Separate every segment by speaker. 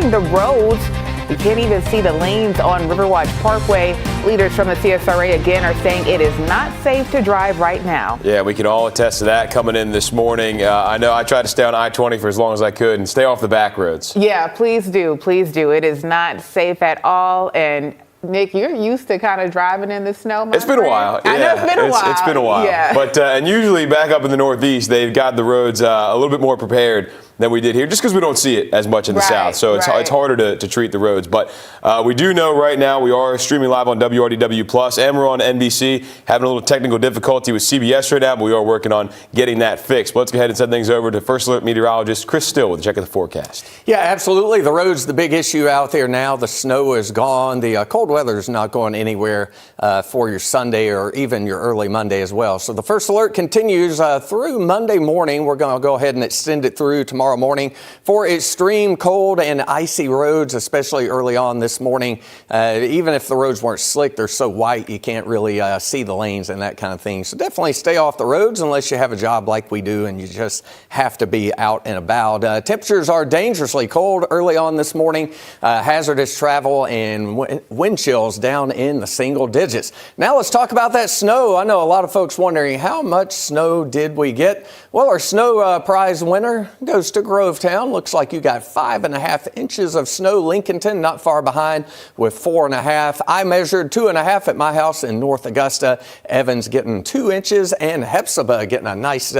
Speaker 1: clearing the roads. You can't even see the lanes on Riverwatch Parkway. Leaders from the CSRA again are saying it is not safe to drive right now.
Speaker 2: Yeah, we can all attest to that coming in this morning. I know I tried to stay on I-20 for as long as I could and stay off the back roads.
Speaker 1: Yeah, please do. Please do. It is not safe at all. And Nick, you're used to kind of driving in the snow.
Speaker 2: It's been a while. Yeah,
Speaker 1: I know it's been a while.
Speaker 2: It's been a while.
Speaker 1: Yeah.
Speaker 2: But and usually back up in the Northeast, they've got the roads a little bit more prepared than we did here, just because we don't see it as much in the South. So it's harder to treat the roads. But we do know right now we are streaming live on WRDW Plus, and we're on NBC, having a little technical difficulty with CBS right now, but we are working on getting that fixed. But let's go ahead and send things over to First Alert meteorologist Chris Still with a check of the forecast.
Speaker 3: Yeah, absolutely. The road's the big issue out there now. The snow is gone. The cold weather is not going anywhere for your Sunday or even your early Monday as well. So the First Alert continues through Monday morning. We're going to go ahead and extend it through tomorrow morning for extreme cold and icy roads, especially early on this morning. Even if the roads weren't slick, they're so white you can't really see the lanes and that kind of thing. So definitely stay off the roads unless you have a job like we do and you just have to be out and about. Temperatures are dangerously cold early on this morning. Hazardous travel and wind chills down in the single digits. Now let's talk about that snow. I know a lot of folks wondering, how much snow did we get? Well, our snow prize winner goes to Grovetown. Looks like you got 5.5 inches of snow. Lincolnton not far behind with 4.5. I measured 2.5 at my house in North Augusta. Evans getting 2 inches, and Hepzibah getting a nice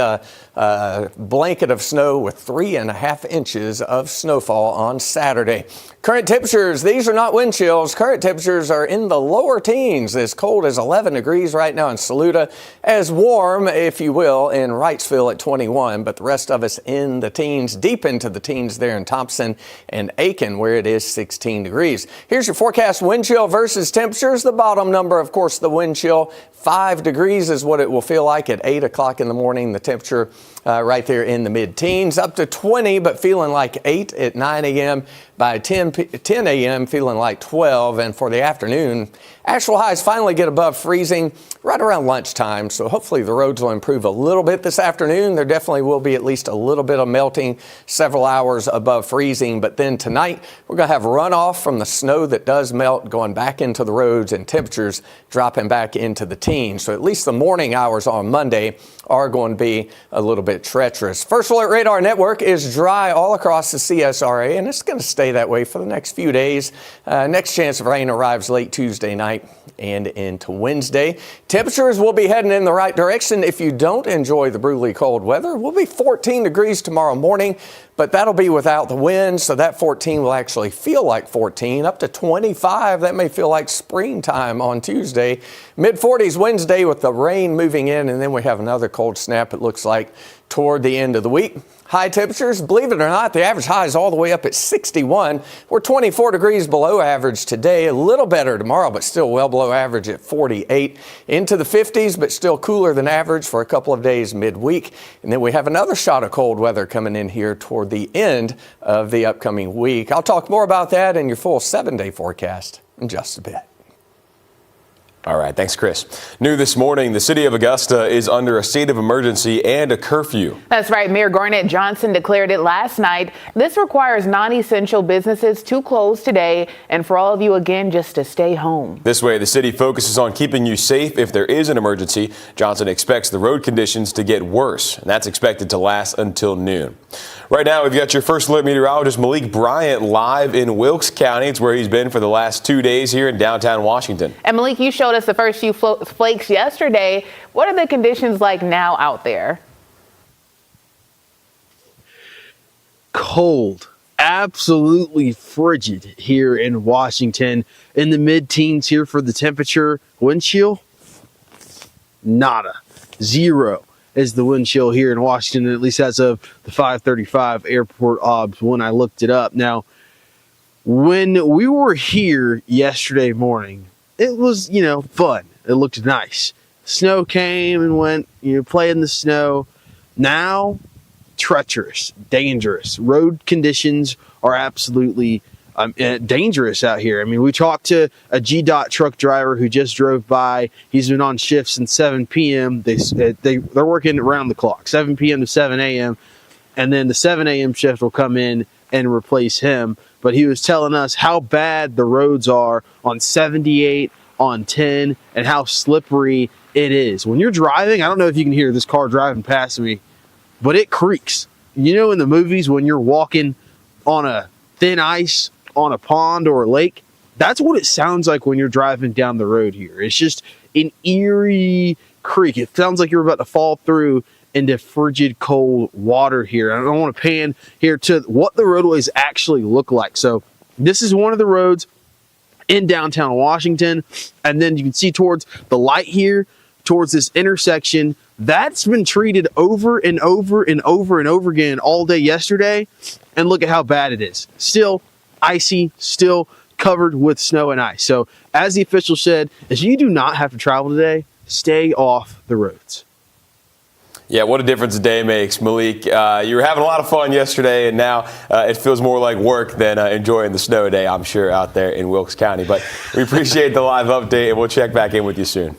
Speaker 3: blanket of snow with 3.5 inches of snowfall on Saturday. Current temperatures, these are not wind chills. Current temperatures are in the lower teens, as cold as 11 degrees right now in Saluda, as warm, if you will, in Wrightsville at 21, but the rest of us in the teens, deep into the teens there in Thompson and Aiken, where it is 16 degrees. Here's your forecast wind chill versus temperatures. The bottom number, of course, the wind chill, 5 degrees is what it will feel like at 8 o'clock in the morning. The temperature right there in the mid-teens, up to 20, but feeling like 8 at 9 a.m. By 10 a.m., feeling like 12. And for the afternoon, actual highs finally get above freezing right around lunchtime. So hopefully the roads will improve a little bit this afternoon. There definitely will be at least a little bit of melting, several hours above freezing. But then tonight, we're going to have runoff from the snow that does melt going back into the roads, and temperatures dropping back into the teens. So at least the morning hours on Monday are going to be a little bit treacherous. First Alert Radar Network is dry all across the CSRA, and it's going to stay that way for the next few days. Next chance of rain arrives late Tuesday night and into Wednesday. Temperatures will be heading in the right direction. If you don't enjoy the brutally cold weather, we'll be 14 degrees tomorrow morning, but that'll be without the wind, so that 14 will actually feel like 14. Up to 25, that may feel like springtime on Tuesday. Mid-40s Wednesday with the rain moving in, and then we have another cold snap, it looks like, toward the end of the week. High temperatures, believe it or not, the average high is all the way up at 61. We're 24 degrees below average today, a little better tomorrow, but still well below average at 48. Into the 50s, but still cooler than average for a couple of days midweek. And then we have another shot of cold weather coming in here toward the end of the upcoming week. I'll talk more about that in your full 7-day forecast in just a bit.
Speaker 2: All right, thanks, Chris. New this morning, the city of Augusta is under a state of emergency and a curfew.
Speaker 1: That's right. Mayor Garnett Johnson declared it last night. This requires non-essential businesses to close today, and for all of you, again, just to stay home.
Speaker 2: This way, the city focuses on keeping you safe if there is an emergency. Johnson expects the road conditions to get worse, and that's expected to last until noon. Right now, we've got your First Alert meteorologist Malik Bryant live in Wilkes County. It's where he's been for the last 2 days here in downtown Washington.
Speaker 1: And Malik, you showed us the first few flakes yesterday. What are the conditions like now out there?
Speaker 4: Cold, absolutely frigid here in Washington. In the mid-teens here for the temperature. Wind chill, nada, 0 is the wind chill here in Washington, at least as of the 5:35 airport obs when I looked it up. Now, when we were here yesterday morning, it was, fun. It looked nice. Snow came and went, play in the snow. Now, treacherous, dangerous. Road conditions are absolutely dangerous out here. I mean, we talked to a GDOT truck driver who just drove by. He's been on shift since 7 p.m. They're working around the clock, 7 p.m. to 7 a.m. And then the 7 a.m. shift will come in and replace him. but he was telling us how bad the roads are on 78, on 10, and how slippery it is. When you're driving, I don't know if you can hear this car driving past me, but it creaks. You know, in the movies when you're walking on a thin ice on a pond or a lake, that's what it sounds like when you're driving down the road here. It's just an eerie creak. It sounds like you're about to fall through into frigid cold water here. I don't want to pan here to what the roadways actually look like. So this is one of the roads in downtown Washington, and then you can see towards the light here, towards this intersection, that's been treated over and over and over and over again all day yesterday, and look at how bad it is. Still icy, still covered with snow and ice. So as the official said, if you do not have to travel today, stay off the roads.
Speaker 2: Yeah, what a difference a day makes, Malik. You were having a lot of fun yesterday, and now it feels more like work than enjoying the snow day, I'm sure, out there in Wilkes County. But we appreciate the live update, and we'll check back in with you soon.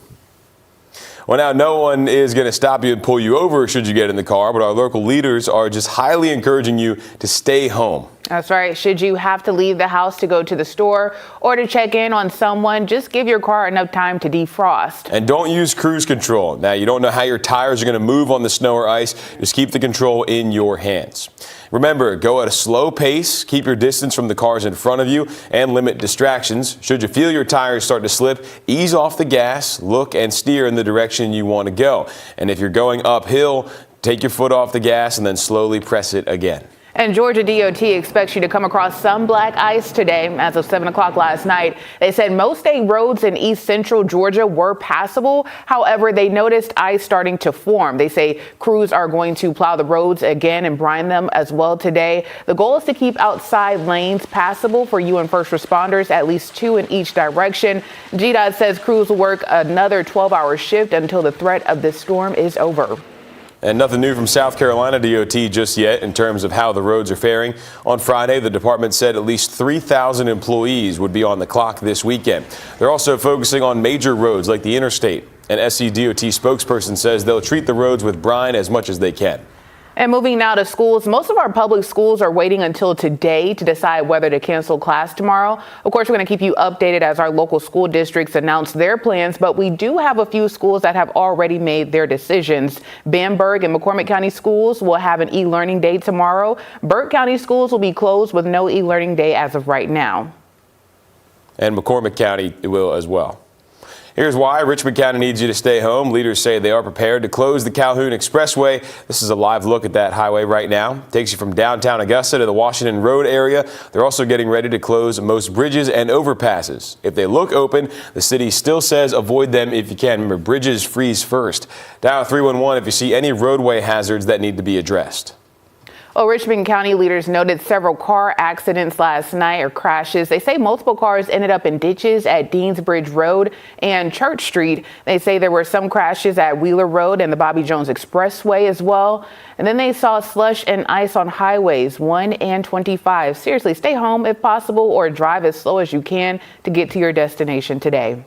Speaker 2: Well, now, no one is going to stop you and pull you over should you get in the car, but our local leaders are just highly encouraging you to stay home.
Speaker 1: That's right. Should you have to leave the house to go to the store or to check in on someone, just give your car enough time to defrost.
Speaker 2: And don't use cruise control. Now, you don't know how your tires are going to move on the snow or ice. Just keep the control in your hands. Remember, go at a slow pace, keep your distance from the cars in front of you, and limit distractions. Should you feel your tires start to slip, ease off the gas, look and steer in the direction you want to go. And if you're going uphill, take your foot off the gas and then slowly press it again.
Speaker 1: And Georgia DOT expects you to come across some black ice today. As of 7 o'clock last night, they said most state roads in east central Georgia were passable. However, they noticed ice starting to form. They say crews are going to plow the roads again and brine them as well today. The goal is to keep outside lanes passable for you and first responders, at least 2 in each direction. GDOT says crews will work another 12-hour shift until the threat of this storm is over.
Speaker 2: And nothing new from South Carolina DOT just yet in terms of how the roads are faring. On Friday, the department said at least 3,000 employees would be on the clock this weekend. They're also focusing on major roads like the interstate. An SCDOT spokesperson says they'll treat the roads with brine as much as they can.
Speaker 1: And moving now to schools, most of our public schools are waiting until today to decide whether to cancel class tomorrow. Of course, we're going to keep you updated as our local school districts announce their plans, but we do have a few schools that have already made their decisions. Bamberg and McCormick County schools will have an e-learning day tomorrow. Burke County schools will be closed with no e-learning day as of right now.
Speaker 2: And McCormick County will as well. Here's why Richmond County needs you to stay home. Leaders say they are prepared to close the Calhoun Expressway. This is a live look at that highway right now. Takes you from downtown Augusta to the Washington Road area. They're also getting ready to close most bridges and overpasses. If they look open, the city still says avoid them if you can. Remember, bridges freeze first. Dial 311 if you see any roadway hazards that need to be addressed.
Speaker 1: Well, Richmond County leaders noted several car accidents last night, or crashes. They say multiple cars ended up in ditches at Deansbridge Road and Church Street. They say there were some crashes at Wheeler Road and the Bobby Jones Expressway as well. And then they saw slush and ice on highways 1 and 25. Seriously, stay home if possible or drive as slow as you can to get to your destination today.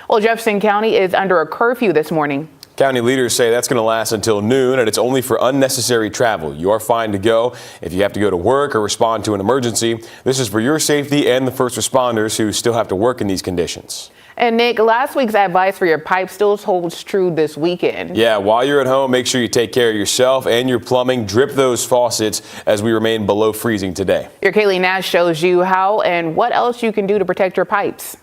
Speaker 1: Well, Jefferson County is under a curfew this morning.
Speaker 2: County leaders say that's going to last until noon, and it's only for unnecessary travel. You are fine to go if you have to go to work or respond to an emergency. This is for your safety and the first responders who still have to work in these conditions.
Speaker 1: And Nick, last week's advice for your pipe still holds true this weekend.
Speaker 2: Yeah, while you're at home, make sure you take care of yourself and your plumbing. Drip those faucets as we remain below freezing today.
Speaker 1: Your Kaylee Nash shows you how and what else you can do to protect your pipes.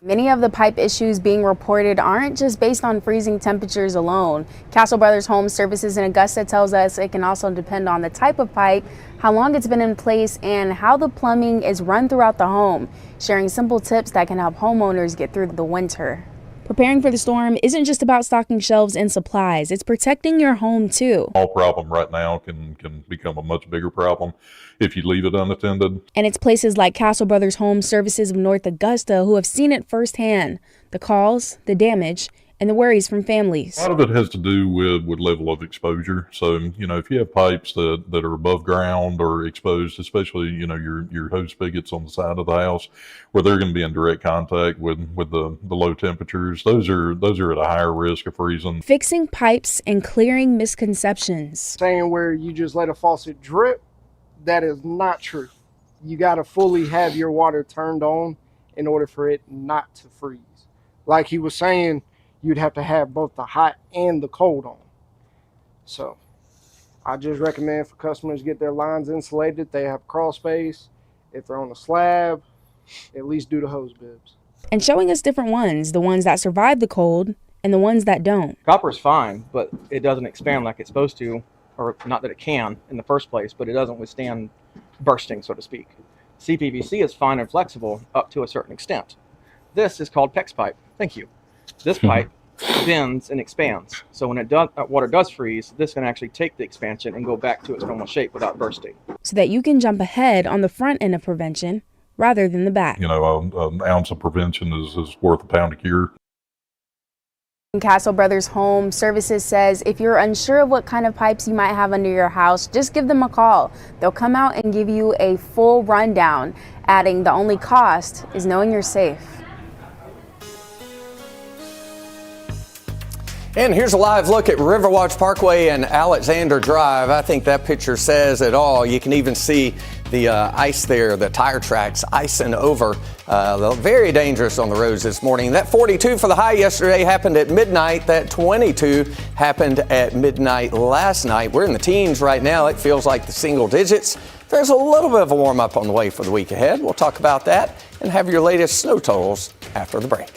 Speaker 5: Many of the pipe issues being reported aren't just based on freezing temperatures alone. Castle Brothers Home Services in Augusta tells us it can also depend on the type of pipe, how long it's been in place, and how the plumbing is run throughout the home, sharing simple tips that can help homeowners get through the winter. Preparing for the storm isn't just about stocking shelves and supplies, it's protecting your home too.
Speaker 6: Small problem right now can become a much bigger problem if you leave it unattended.
Speaker 5: And it's places like Castle Brothers Home Services of North Augusta who have seen it firsthand. The calls, the damage, and the worries from families.
Speaker 6: A lot of it has to do with level of exposure. So, if you have pipes that are above ground or exposed, especially, your hose spigots on the side of the house, where they're going to be in direct contact with the low temperatures, those are at a higher risk of freezing.
Speaker 5: Fixing pipes and clearing misconceptions.
Speaker 7: Saying where you just let a faucet drip, that is not true. you got to fully have your water turned on in order for it not to freeze. Like he was saying, you'd have to have both the hot and the cold on. So I just recommend for customers get their lines insulated. They have crawl space. If they're on a slab, at least do the hose bibs.
Speaker 5: And showing us different ones, the ones that survive the cold and the ones that don't.
Speaker 8: Copper's fine, but it doesn't expand like it's supposed to, or not that it can in the first place, but it doesn't withstand bursting, so to speak. CPVC is fine and flexible up to a certain extent. This is called PEX pipe. Thank you. This pipe bends and expands. So when water does freeze, this can actually take the expansion and go back to its normal shape without bursting.
Speaker 5: So that you can jump ahead on the front end of prevention rather than the back.
Speaker 6: You know, an ounce of prevention is worth a pound of cure.
Speaker 5: Castle Brothers Home Services says if you're unsure of what kind of pipes you might have under your house, just give them a call. They'll come out and give you a full rundown, adding the only cost is knowing you're safe.
Speaker 3: And here's a live look at Riverwatch Parkway and Alexander Drive. I think that picture says it all. You can even see the ice there, the tire tracks icing over. Very dangerous on the roads this morning. That 42 for the high yesterday happened at midnight. That 22 happened at midnight last night. We're in the teens right now. It feels like the single digits. There's a little bit of a warm up on the way for the week ahead. We'll talk about that and have your latest snow totals after the break.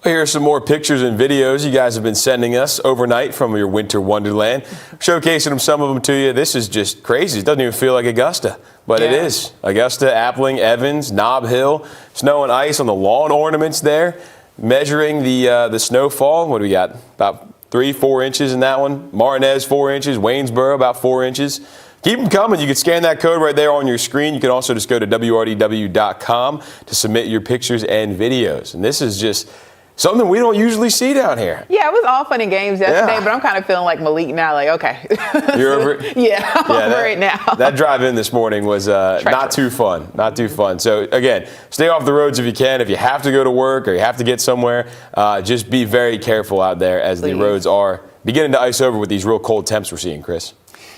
Speaker 2: Here are some more pictures and videos you guys have been sending us overnight from your winter wonderland. Showcasing some of them to you. This is just crazy. It doesn't even feel like Augusta, but it is. Augusta, Appling, Evans, Nob Hill, snow and ice on the lawn ornaments there. Measuring the snowfall. What do we got? About 3-4 inches in that one. Martinez 4 inches. Waynesboro about 4 inches. Keep them coming. You can scan that code right there on your screen. You can also just go to WRDW.com to submit your pictures and videos. And this is just Something we don't usually see down here.
Speaker 1: Yeah, it was all fun and games yesterday,
Speaker 2: Yeah.
Speaker 1: but I'm kind of feeling like Malik now. Like, okay.
Speaker 2: You're over it?
Speaker 1: Yeah, I'm over it now.
Speaker 2: That drive in this morning was not too fun. Not too fun. So, again, stay off the roads if you can. If you have to go to work or you have to get somewhere, just be very careful out there as the roads are beginning to ice over with these real cold temps we're seeing, Chris.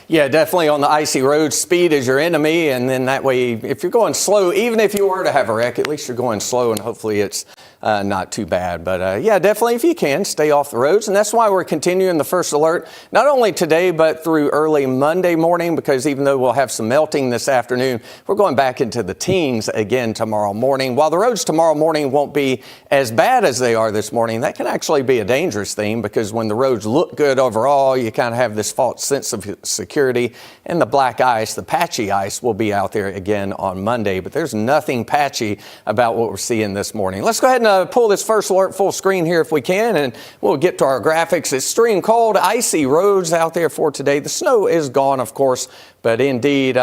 Speaker 3: Yeah, definitely on the icy roads, speed is your enemy, and then that way, if you're going slow, even if you were to have a wreck, at least you're going slow, and hopefully it's not too bad. But yeah, definitely if you can, stay off the roads, and that's why we're continuing the first alert, not only today, but through early Monday morning, because even though we'll have some melting this afternoon, we're going back into the teens again tomorrow morning. While the roads tomorrow morning won't be as bad as they are this morning, that can actually be a dangerous thing, because when the roads look good overall, you kind of have this false sense of security. And the black ice, the patchy ice, will be out there again on Monday. But there's nothing patchy about what we're seeing this morning. Let's go ahead and pull this first alert full screen here if we can, and we'll get to our graphics. It's extreme cold, icy roads out there for today. The snow is gone, of course, but indeed,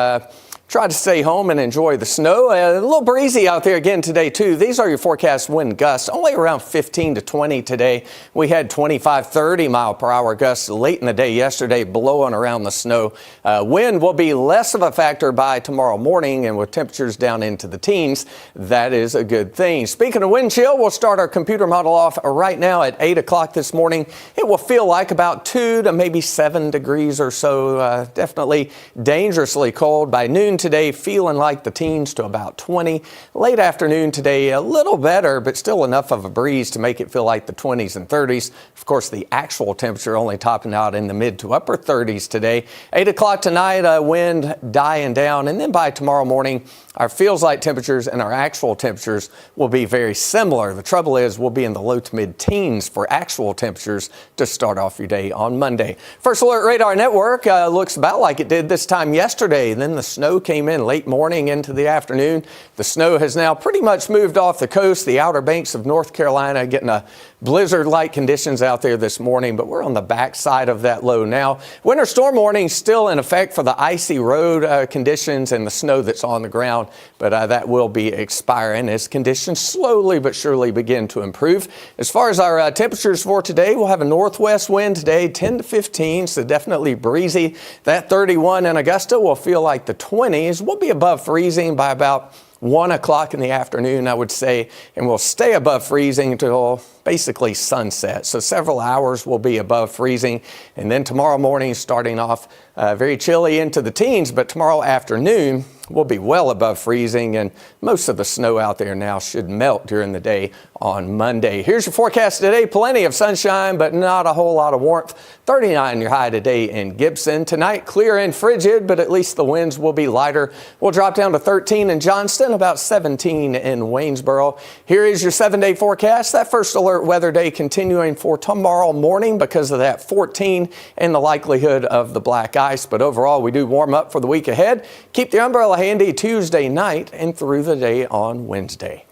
Speaker 3: try to stay home and enjoy the snow. A little breezy out there again today, too. These are your forecast wind gusts, only around 15 to 20 today. We had 25, 30 mile per hour gusts late in the day yesterday blowing around the snow. Wind will be less of a factor by tomorrow morning, and with temperatures down into the teens, that is a good thing. Speaking of wind chill, we'll start our computer model off right now at 8 o'clock this morning. It will feel like about 2 to maybe 7 degrees or so. Definitely dangerously cold by noon today, feeling like the teens to about 20. Late afternoon today, a little better, but still enough of a breeze to make it feel like the 20s and 30s. Of course, the actual temperature only topping out in the mid to upper 30s today. 8 o'clock tonight, wind dying down, and then by tomorrow morning, our feels like temperatures and our actual temperatures will be very similar. The trouble is we'll be in the low to mid teens for actual temperatures to start off your day on Monday. First Alert Radar Network looks about like it did this time yesterday. Then the snow came in late morning into the afternoon. The snow has now pretty much moved off the coast, the outer banks of North Carolina, getting a blizzard-like conditions out there this morning, but we're on the backside of that low now. Winter storm warning still in effect for the icy road conditions and the snow that's on the ground, but that will be expiring as conditions slowly but surely begin to improve. As far as our temperatures for today, we'll have a northwest wind today, 10 to 15, so definitely breezy. That 31 in Augusta will feel like the 20s. We'll be above freezing by about 1 o'clock in the afternoon, I would say, and we'll stay above freezing until basically sunset. So several hours will be above freezing. And then tomorrow morning, starting off very chilly into the teens, but tomorrow afternoon will be well above freezing, and most of the snow out there now should melt during the day on Monday. Here's your forecast today. Plenty of sunshine, but not a whole lot of warmth. 39 your high today in Gibson. Tonight, clear and frigid, but at least the winds will be lighter. We'll drop down to 13 in Johnston, about 17 in Waynesboro. Here is your 7-day forecast. That first alert weather day continuing for tomorrow morning because of that 14 and the likelihood of the black ice. But overall, we do warm up for the week ahead. Keep the umbrella handy Tuesday night and through the day on Wednesday.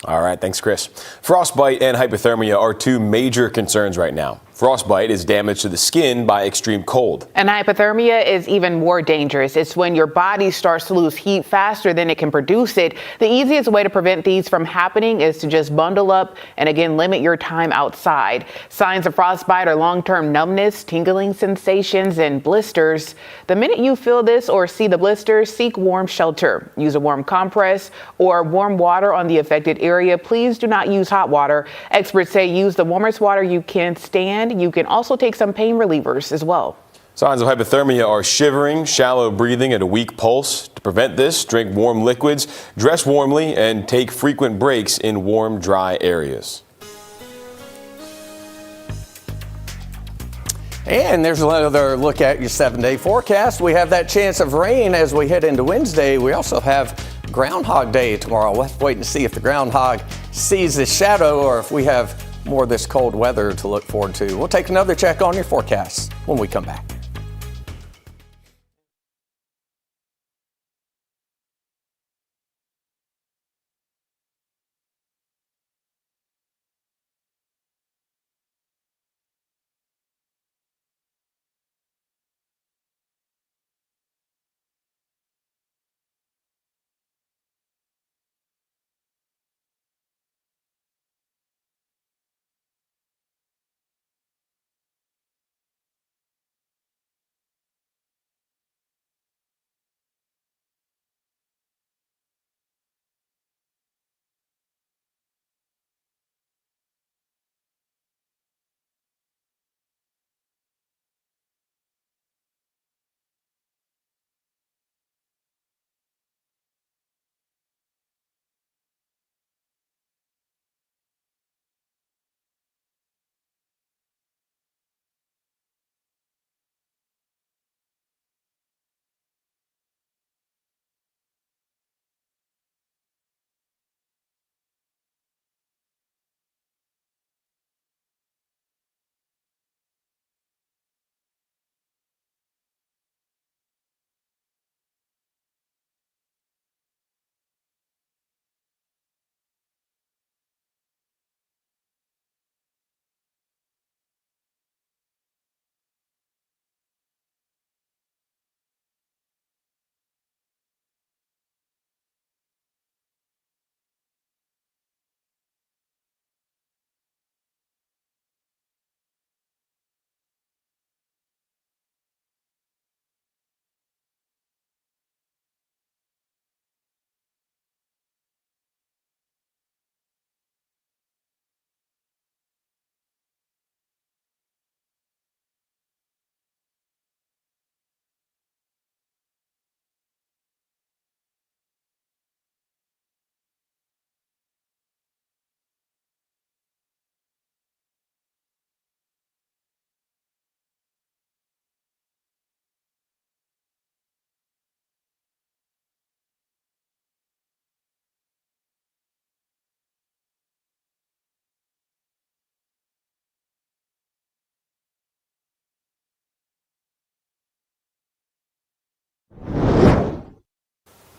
Speaker 2: All right, thanks, Chris. Frostbite and hypothermia are two major concerns right now. Frostbite is damage to the skin by extreme cold.
Speaker 1: And hypothermia is even more dangerous. It's when your body starts to lose heat faster than it can produce it. The easiest way to prevent these from happening is to just bundle up and again limit your time outside. Signs of frostbite are long-term numbness, tingling sensations, and blisters. The minute you feel this or see the blisters, seek warm shelter. Use a warm compress or warm water on the affected area. Please do not use hot water. Experts say use the warmest water you can stand. You can also take some pain relievers as well.
Speaker 2: Signs of hypothermia are shivering, shallow breathing, and a weak pulse. To prevent this, drink warm liquids, dress warmly, and take frequent breaks in warm, dry areas.
Speaker 3: And there's another look at your 7-day forecast. We have that chance of rain as we head into Wednesday. We also have Groundhog Day tomorrow. We'll have to wait and see if the groundhog sees the shadow or if we have more of this cold weather to look forward to. We'll take another check on your forecasts when we come back.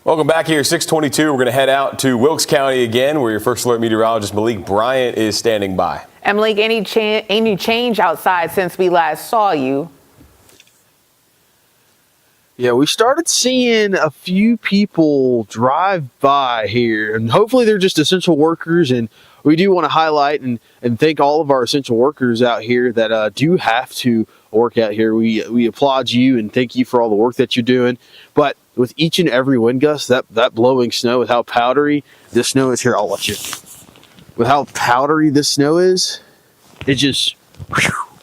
Speaker 2: Welcome back here, 622. We're going to head out to Wilkes County again, where your First Alert meteorologist Malik Bryant is standing by.
Speaker 1: And Malik, any change outside since we last saw you?
Speaker 4: Yeah, we started seeing a few people drive by here, and hopefully they're just essential workers. And we do want to highlight and thank all of our essential workers out here that do have to work out here. We applaud you and thank you for all the work that you're doing. But with each and every wind gust, that blowing snow, with how powdery this snow is here, I'll let you. With how powdery this snow is, it just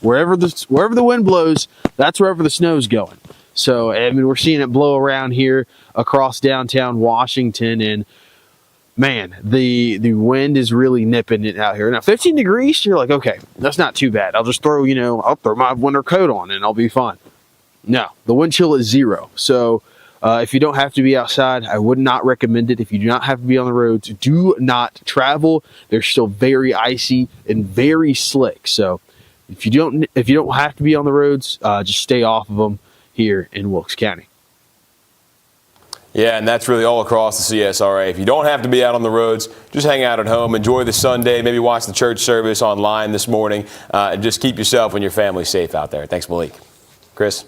Speaker 4: wherever the wind blows, that's wherever the snow's going. So, I mean, we're seeing it blow around here across downtown Washington, and man, the wind is really nipping it out here. Now, 15 degrees, you're like, okay, that's not too bad. I'll just throw my winter coat on and I'll be fine. No, the wind chill is 0. So, if you don't have to be outside, I would not recommend it. If you do not have to be on the roads, do not travel. They're still very icy and very slick. So, if you don't have to be on the roads, just stay off of them here in Wilkes County.
Speaker 2: Yeah, and that's really all across the CSRA. If you don't have to be out on the roads, just hang out at home, enjoy the Sunday, maybe watch the church service online this morning, and just keep yourself and your family safe out there. Thanks, Malik. Chris?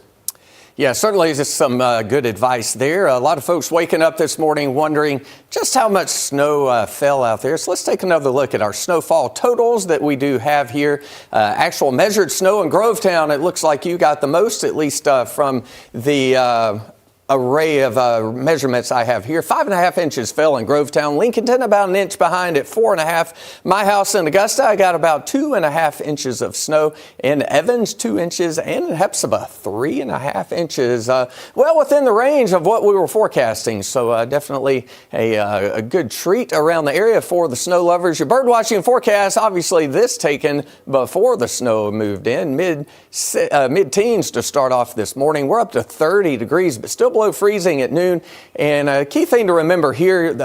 Speaker 3: Yeah, certainly just some good advice there. A lot of folks waking up this morning wondering just how much snow fell out there. So let's take another look at our snowfall totals that we do have here. Actual measured snow in Grovetown, it looks like you got the most, at least from the array of measurements I have here. 5.5 inches fell in Grovetown. Lincolnton about an inch behind at 4.5. My house in Augusta, I got about 2.5 inches of snow. In Evans, 2 inches, and in Hepzibah, 3.5 inches. Well within the range of what we were forecasting. So definitely a good treat around the area for the snow lovers. Your bird watching forecast, obviously this taken before the snow moved in. Mid-teens to start off this morning. We're up to 30 degrees, but still below freezing at noon. And a key thing to remember here,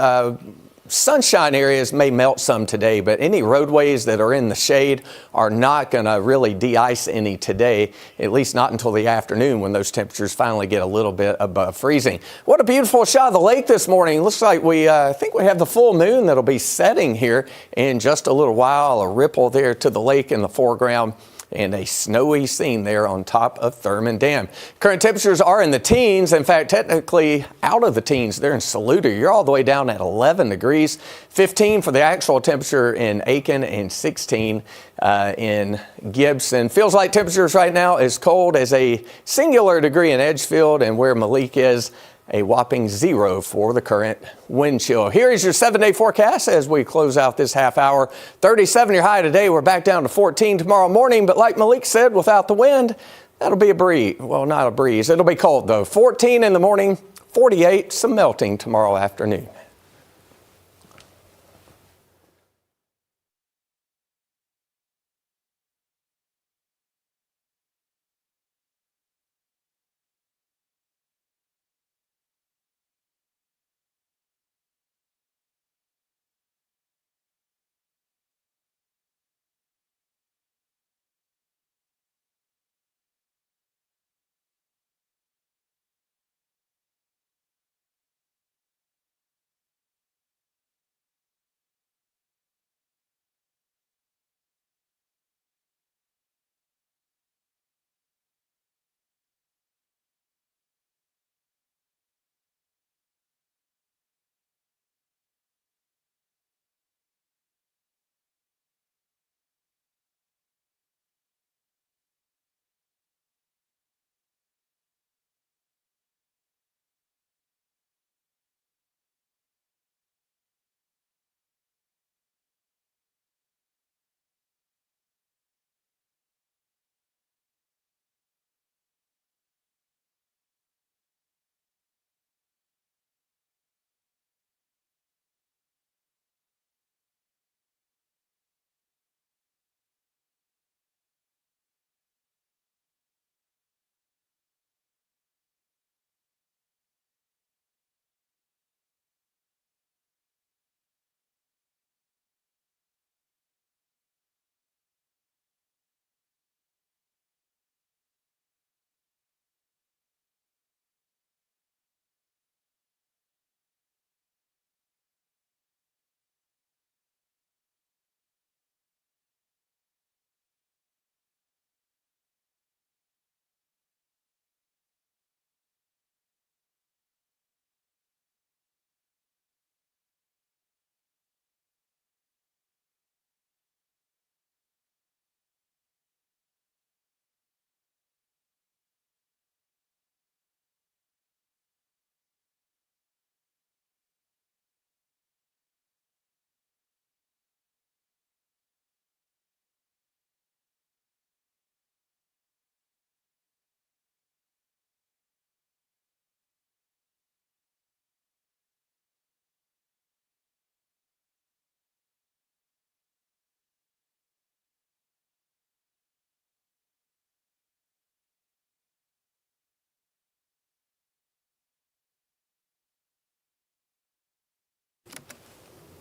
Speaker 3: sunshine areas may melt some today, but any roadways that are in the shade are not going to really de-ice any today, at least not until the afternoon when those temperatures finally get a little bit above freezing. What a beautiful shot of the lake this morning. Looks like I think we have the full moon that'll be setting here in just a little while. A ripple there to the lake in the foreground, and a snowy scene there on top of Thurman Dam. Current temperatures are in the teens. In fact, technically out of the teens. They're in Saluda. You're all the way down at 11 degrees. 15 for the actual temperature in Aiken, and 16 in Gibson. Feels like temperatures right now as cold as a singular degree in Edgefield, and where Malik is, a whopping 0 for the current wind chill. Here is your 7-day forecast as we close out this half hour. 37 your high today. We're back down to 14 tomorrow morning. But like Malik said, without the wind, that'll be a breeze. Well, not a breeze. It'll be cold, though. 14 in the morning, 48, some melting tomorrow afternoon.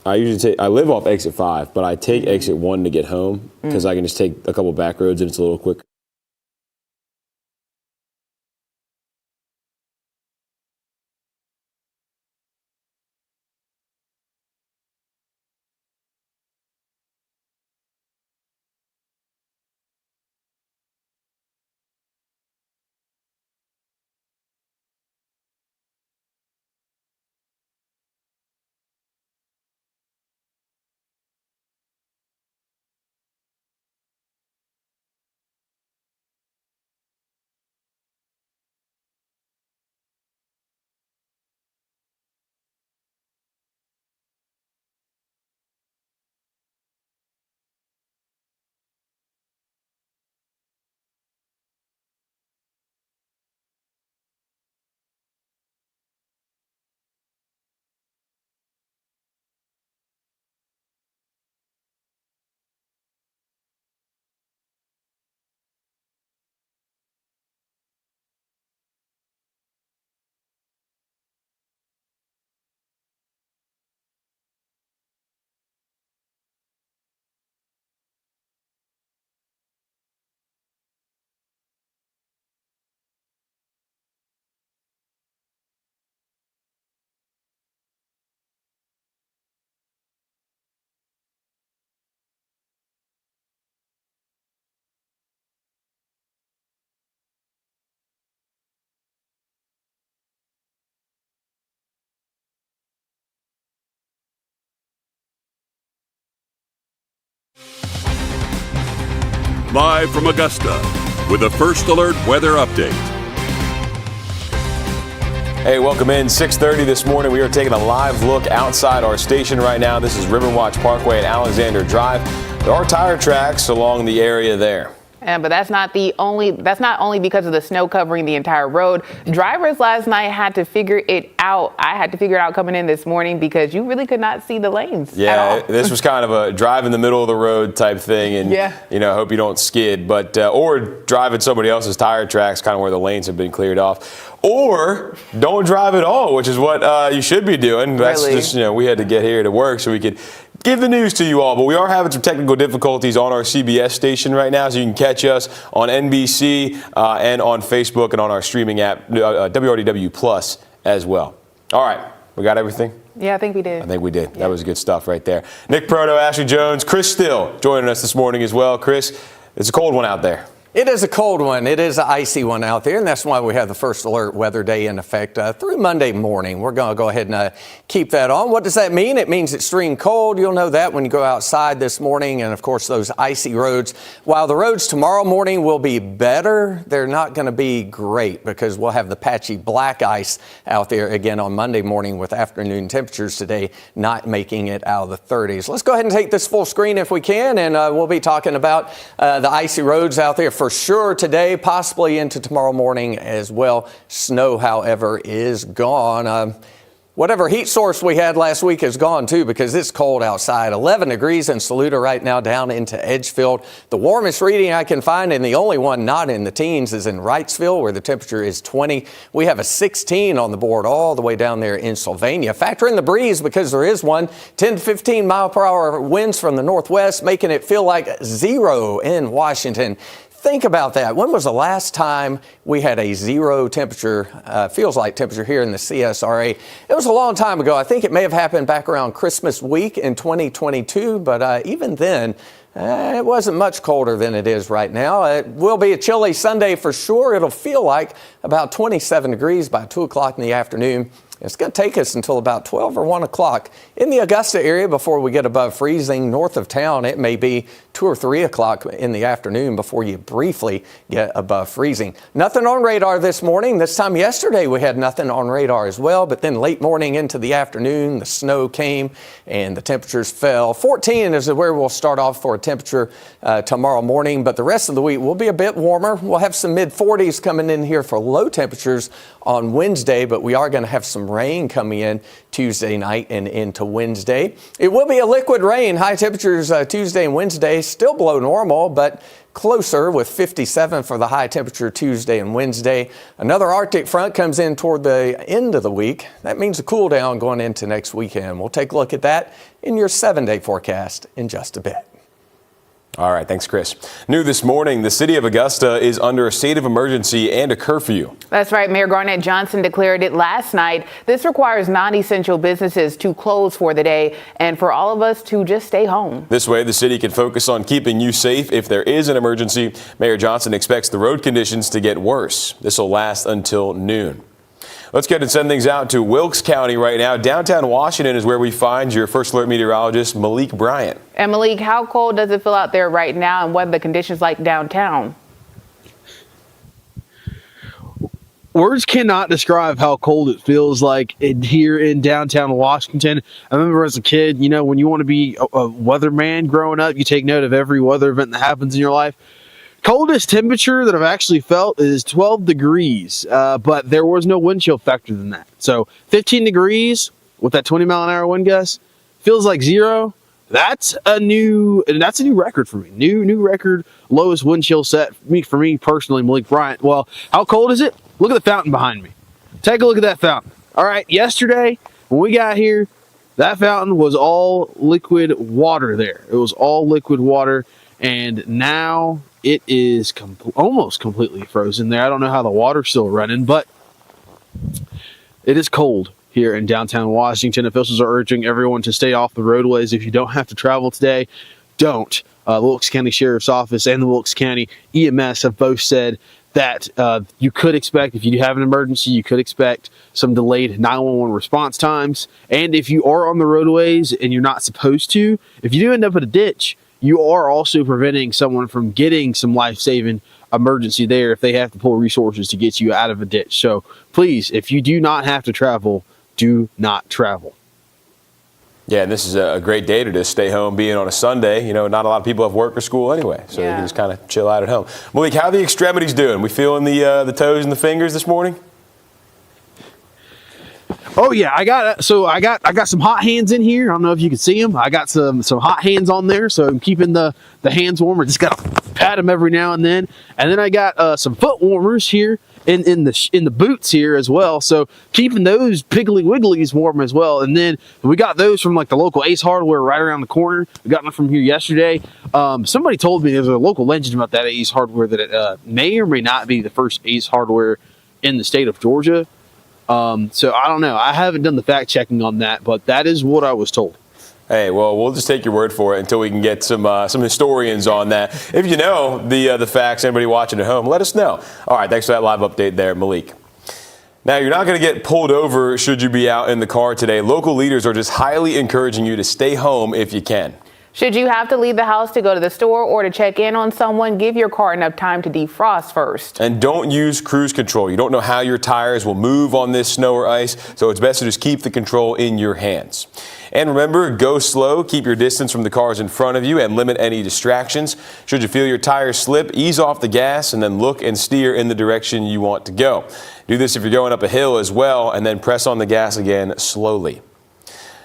Speaker 2: I live off exit 5, but I take exit 1 to get home because I can just take a couple back roads and it's a little quicker.
Speaker 9: Live from Augusta with a First Alert weather update.
Speaker 2: Hey, welcome in. 6:30 this morning. We are taking a live look outside our station right now. This is Riverwatch Parkway and Alexander Drive. There are tire tracks along the area there.
Speaker 1: But that's not only because of the snow covering the entire road. Drivers last night had to figure it out. I had to figure it out coming in this morning because you really could not see the lanes at all.
Speaker 2: This was kind of a drive in the middle of the road type thing, and hope you don't skid, but or drive at somebody else's tire tracks, kind of where the lanes have been cleared off, or don't drive at all, which is what you should be doing. That's just we had to get here to work so we could give the news to you all, but we are having some technical difficulties on our CBS station right now, so you can catch us on NBC and on Facebook and on our streaming app, WRDW Plus as well. All right, we got everything?
Speaker 1: Yeah, I think we did.
Speaker 2: I think we did. That was good stuff right there. Nick Proto, Ashley Jones, Chris Still joining us this morning as well. Chris, it's a cold one out there.
Speaker 3: It is a cold one. It is an icy one out there, and that's why we have the First Alert weather day in effect through Monday morning. We're going to go ahead and keep that on. What does that mean? It means extreme cold. You'll know that when you go outside this morning, and, of course, those icy roads. While the roads tomorrow morning will be better, they're not going to be great because we'll have the patchy black ice out there again on Monday morning with afternoon temperatures today not making it out of the 30s. Let's go ahead and take this full screen if we can, and we'll be talking about the icy roads out there for sure today, possibly into tomorrow morning as well. Snow, however, is gone. Whatever heat source we had last week is gone, too, because it's cold outside. 11 degrees in Saluda right now down into Edgefield. The warmest reading I can find, and the only one not in the teens, is in Wrightsville, where the temperature is 20. We have a 16 on the board all the way down there in Sylvania. Factor in the breeze because there is one. 10 to 15 mile per hour winds from the northwest, making it feel like 0 in Washington. Think about that. When was the last time we had a 0 temperature, feels like temperature here in the CSRA? It was a long time ago. I think it may have happened back around Christmas week in 2022, but even then, it wasn't much colder than it is right now. It will be a chilly Sunday for sure. It'll feel like about 27 degrees by 2 o'clock in the afternoon. It's going to take us until about 12 or 1 o'clock in the Augusta area before we get above freezing. North of town, it may be 2 or 3 o'clock in the afternoon before you briefly get above freezing. Nothing on radar this morning. This time yesterday, we had nothing on radar as well. But then late morning into the afternoon, the snow came and the temperatures fell. 14 is where we'll start off for a temperature tomorrow morning. But the rest of the week will be a bit warmer. We'll have some mid-40s coming in here for low temperatures on Wednesday. But we are going to have some rain coming in Tuesday night and into Wednesday. It will be a liquid rain. High temperatures Tuesday and Wednesday still below normal, but closer with 57 for the high temperature Tuesday and Wednesday. Another Arctic front comes in toward the end of the week. That means a cool down going into next weekend. We'll take a look at that in your 7-day forecast in just a bit.
Speaker 2: All right, thanks, Chris. New this morning, the city of Augusta is under a state of emergency and a curfew.
Speaker 1: That's right. Mayor Garnett Johnson declared it last night. This requires non-essential businesses to close for the day and for all of us to just stay home.
Speaker 2: This way, the city can focus on keeping you safe if there is an emergency. Mayor Johnson expects the road conditions to get worse. This will last until noon. Let's get and send things out to Wilkes County right now. Downtown Washington is where we find your First Alert meteorologist, Malik Bryant.
Speaker 1: And Malik, how cold does it feel out there right now, and what are the conditions like downtown?
Speaker 4: Words cannot describe how cold it feels like here in downtown Washington. I remember as a kid, you know, when you want to be a weatherman growing up, you take note of every weather event that happens in your life. Coldest temperature that I've actually felt is 12 degrees, but there was no wind chill factor than that. So 15 degrees with that 20-mile-an-hour wind gust feels like zero. That's a new record for me. New record, lowest wind chill set for me personally, Malik Bryant. Well, how cold is it? Look at the fountain behind me. Take a look at that fountain. All right, yesterday when we got here, that fountain was all liquid water there. It was all liquid water, and now it is almost completely frozen there. I don't know how the water's still running, but it is cold here in downtown Washington. Officials are urging everyone to stay off the roadways. If you don't have to travel today, don't. The Wilkes County Sheriff's Office and the Wilkes County EMS have both said that you could expect, if you have an emergency, you could expect some delayed 911 response times. And if you are on the roadways and you're not supposed to, if you do end up in a ditch, you are also preventing someone from getting some life-saving emergency there if they have to pull resources to get you out of a ditch. So please, if you do not have to travel, do not travel.
Speaker 2: Yeah, and this is a great day to just stay home, being on a Sunday. You know, not a lot of people have work or school anyway, so you can just kind of chill out at home. Malik, how are the extremities doing? We feeling the toes and the fingers this morning?
Speaker 4: Oh yeah, I got some hot hands in here. I don't know if you can see them. I got some hot hands on there, so I'm keeping the hands warm. I just gotta pat them every now and then. And then I got some foot warmers here in the boots here as well. So keeping those piggly wigglies warm as well. And then we got those from like the local Ace Hardware right around the corner. We got them from here yesterday. Somebody told me there's a local legend about that Ace Hardware that it may or may not be the first Ace Hardware in the state of Georgia. So I don't know. I haven't done the fact checking on that, but that is what I was told.
Speaker 2: Hey, well, we'll just take your word for it until we can get some historians on that. If you know the facts, anybody watching at home, let us know. All right, thanks for that live update there, Malik. Now, you're not going to get pulled over should you be out in the car today. Local leaders are just highly encouraging you to stay home if you can.
Speaker 1: Should you have to leave the house to go to the store or to check in on someone, give your car enough time to defrost first.
Speaker 2: And don't use cruise control. You don't know how your tires will move on this snow or ice, so it's best to just keep the control in your hands. And remember, go slow, keep your distance from the cars in front of you, and limit any distractions. Should you feel your tires slip, ease off the gas and then look and steer in the direction you want to go. Do this if you're going up a hill as well, and then press on the gas again slowly.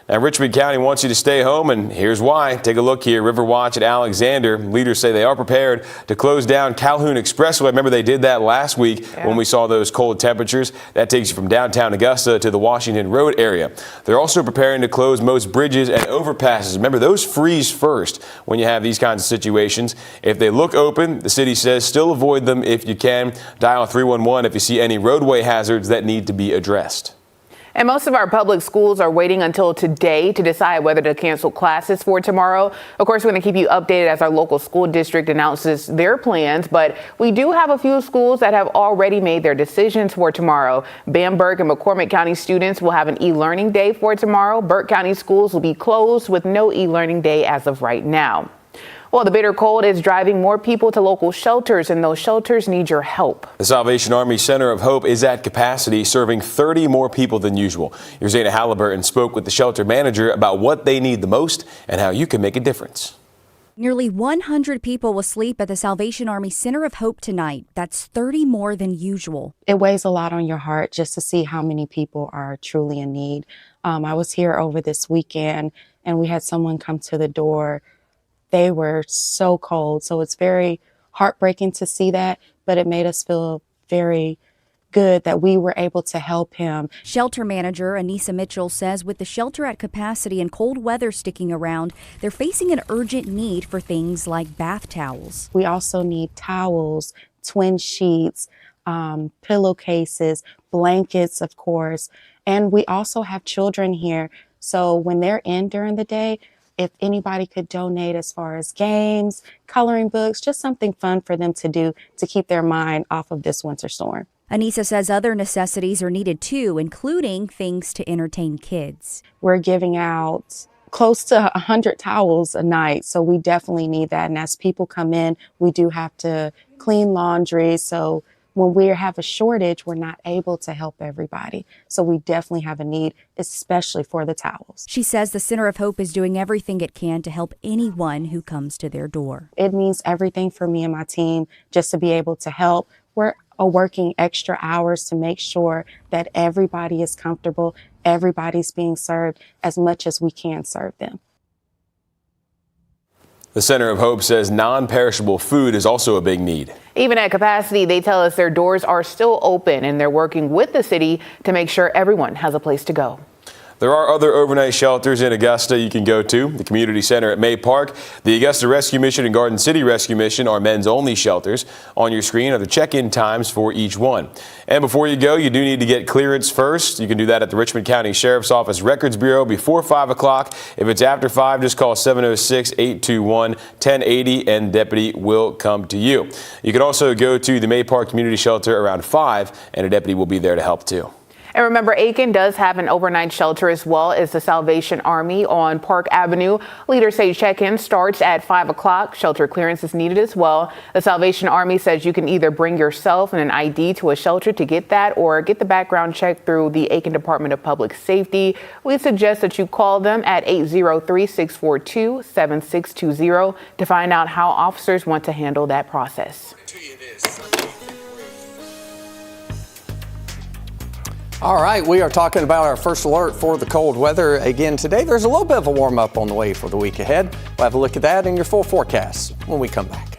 Speaker 2: Now, Richmond County wants you to stay home, and here's why. Take a look here. River Watch at Alexander. Leaders say they are prepared to close down Calhoun Expressway. Remember, they did that last week when we saw those cold temperatures. That takes you from downtown Augusta to the Washington Road area. They're also preparing to close most bridges and overpasses. Remember, those freeze first when you have these kinds of situations. If they look open, the city says still avoid them if you can. Dial 311 if you see any roadway hazards that need to be addressed.
Speaker 1: And most of our public schools are waiting until today to decide whether to cancel classes for tomorrow. Of course, we're going to keep you updated as our local school district announces their plans. But we do have a few schools that have already made their decisions for tomorrow. Bamberg and McCormick County students will have an e-learning day for tomorrow. Burke County schools will be closed with no e-learning day as of right now. Well, the bitter cold is driving more people to local shelters, and those shelters need your help.
Speaker 2: The Salvation Army Center of Hope is at capacity, serving 30 more people than usual. Your Zana Halliburton spoke with the shelter manager about what they need the most and how you can make a difference.
Speaker 10: Nearly 100 people will sleep at the Salvation Army Center of Hope tonight. That's 30 more than usual.
Speaker 11: It weighs a lot on your heart just to see how many people are truly in need. I was here over this weekend, and we had someone come to the door. They were so cold, so it's very heartbreaking to see that, but it made us feel very good that we were able to help him.
Speaker 10: Shelter manager Anissa Mitchell says with the shelter at capacity and cold weather sticking around, they're facing an urgent need for things like bath towels.
Speaker 11: We also need towels, twin sheets, pillowcases, blankets, of course. And we also have children here. So when they're in during the day, if anybody could donate as far as games, coloring books, just something fun for them to do to keep their mind off of this winter storm.
Speaker 10: Anissa says other necessities are needed too, including things to entertain kids.
Speaker 11: We're giving out close to 100 towels a night, so we definitely need that. And as people come in, we do have to clean laundry. So when we have a shortage, we're not able to help everybody. So we definitely have a need, especially for the towels.
Speaker 10: She says the Center of Hope is doing everything it can to help anyone who comes to their door.
Speaker 11: It means everything for me and my team just to be able to help. We're working extra hours to make sure that everybody is comfortable, everybody's being served as much as we can serve them.
Speaker 2: The Center of Hope says non-perishable food is also a big need.
Speaker 1: Even at capacity, they tell us their doors are still open and they're working with the city to make sure everyone has a place to go.
Speaker 2: There are other overnight shelters in Augusta you can go to. The Community Center at May Park, the Augusta Rescue Mission and Garden City Rescue Mission are men's only shelters. On your screen are the check-in times for each one. And before you go, you do need to get clearance first. You can do that at the Richmond County Sheriff's Office Records Bureau before 5 o'clock. If it's after 5, just call 706-821-1080 and deputy will come to you. You can also go to the May Park Community Shelter around 5 and a deputy will be there to help too.
Speaker 1: And remember, Aiken does have an overnight shelter as well as the Salvation Army on Park Avenue. Leaders say check-in starts at 5 o'clock. Shelter clearance is needed as well. The Salvation Army says you can either bring yourself and an ID to a shelter to get that or get the background check through the Aiken Department of Public Safety. We suggest that you call them at 803-642-7620 to find out how officers want to handle that process.
Speaker 3: All right, we are talking about our first alert for the cold weather again today. There's a little bit of a warm up on the way for the week ahead. We'll have a look at that in your full forecast when we come back.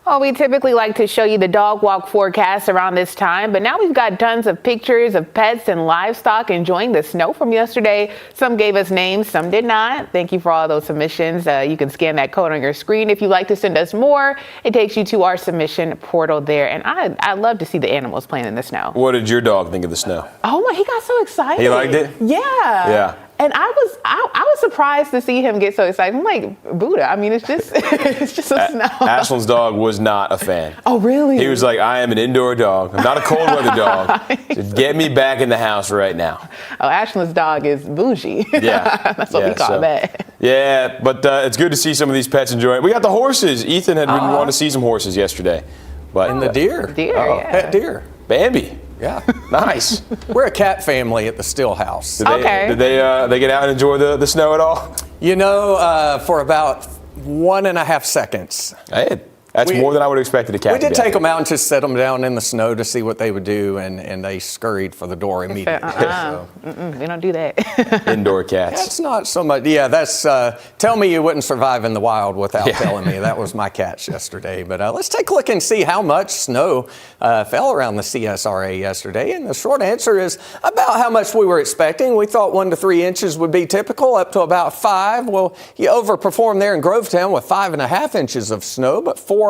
Speaker 1: Well, we typically like to show you the dog walk forecast around this time, but now we've got tons of pictures of pets and livestock enjoying the snow from yesterday. Some gave us names, some did not. Thank you for all those submissions. You can scan that code on your screen if you'd like to send us more. It takes you to our submission portal there, and I love to see the animals playing in the snow.
Speaker 2: What did your dog think of the snow?
Speaker 1: Oh my, he got so excited.
Speaker 2: He liked it?
Speaker 1: Yeah.
Speaker 2: Yeah.
Speaker 1: And I was surprised to see him get so excited. I'm like, Buddha, I mean, it's just a snow.
Speaker 2: Ashland's dog was not a fan.
Speaker 1: Oh, really?
Speaker 2: He was like, I am an indoor dog. I'm not a cold weather dog. So get me back in the house right now.
Speaker 1: Oh, Ashland's dog is bougie.
Speaker 2: Yeah.
Speaker 1: That's what we call that.
Speaker 2: Yeah, but it's good to see some of these pets enjoying it. We got the horses. Ethan had really wanted to see some horses yesterday. But,
Speaker 3: and the deer.
Speaker 1: Yeah.
Speaker 3: Pet deer.
Speaker 2: Bambi.
Speaker 3: Yeah.
Speaker 2: Nice.
Speaker 3: We're a cat family at the Still House.
Speaker 2: Did they get out and enjoy the snow at all?
Speaker 3: You know, for about 1.5 seconds.
Speaker 2: Hey, that's more than I would have expected a cat to do.
Speaker 3: We did take them out and just set them down in the snow to see what they would do, and they scurried for the door immediately.
Speaker 1: We don't do that.
Speaker 2: Indoor cats.
Speaker 3: That's not so much. Yeah, that's, tell me you wouldn't survive in the wild without telling me. That was my cats yesterday. But let's take a look and see how much snow fell around the CSRA yesterday. And the short answer is about how much we were expecting. We thought 1 to 3 inches would be typical, up to about 5. Well, you overperformed there in Grovetown with 5.5 inches of snow, but 4.5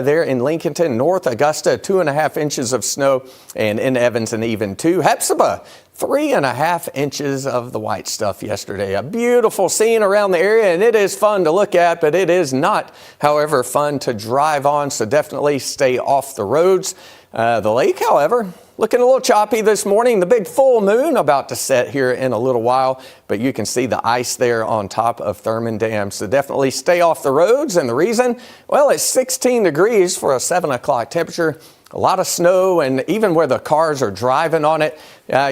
Speaker 3: there in Lincolnton, North Augusta, 2.5 inches of snow, and in Evans and even 2. Hepzibah, 3.5 inches of the white stuff yesterday. A beautiful scene around the area, and it is fun to look at, but it is not, however, fun to drive on, so definitely stay off the roads. The lake, however, looking a little choppy this morning. The big full moon about to set here in a little while, but you can see the ice there on top of Thurman Dam. So definitely stay off the roads. And the reason, well, it's 16 degrees for a 7 o'clock temperature. A lot of snow, and even where the cars are driving on it,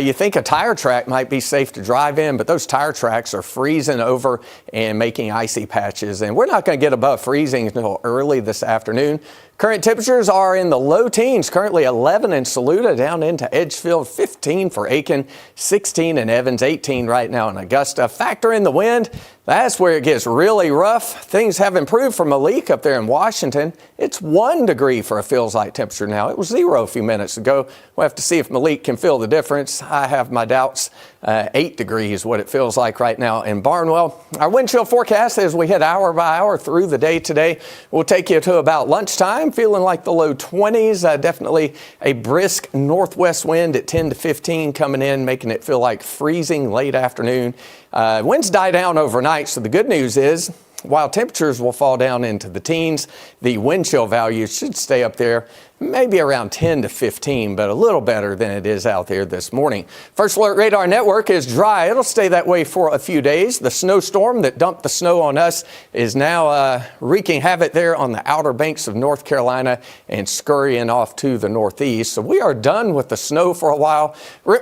Speaker 3: you think a tire track might be safe to drive in, but those tire tracks are freezing over and making icy patches. And we're not going to get above freezing until early this afternoon. Current temperatures are in the low teens, currently 11 in Saluda, down into Edgefield, 15 for Aiken, 16 in Evans, 18 right now in Augusta. Factor in the wind. That's where it gets really rough. Things have improved for Malik up there in Washington. It's 1 degree for a feels like temperature now. It was 0 a few minutes ago. We'll have to see if Malik can feel the difference. I have my doubts. 8 degrees, what it feels like right now in Barnwell. Our wind chill forecast as we hit hour by hour through the day today will take you to about lunchtime, feeling like the low 20s. Definitely a brisk northwest wind at 10 to 15 coming in, making it feel like freezing late afternoon. Winds die down overnight, so the good news is while temperatures will fall down into the teens, the wind chill value should stay up there, maybe around 10 to 15, but a little better than it is out there this morning. First Alert Radar Network is dry. It'll stay that way for a few days. The snowstorm that dumped the snow on us is now wreaking havoc there on the outer banks of North Carolina and scurrying off to the northeast. So we are done with the snow for a while.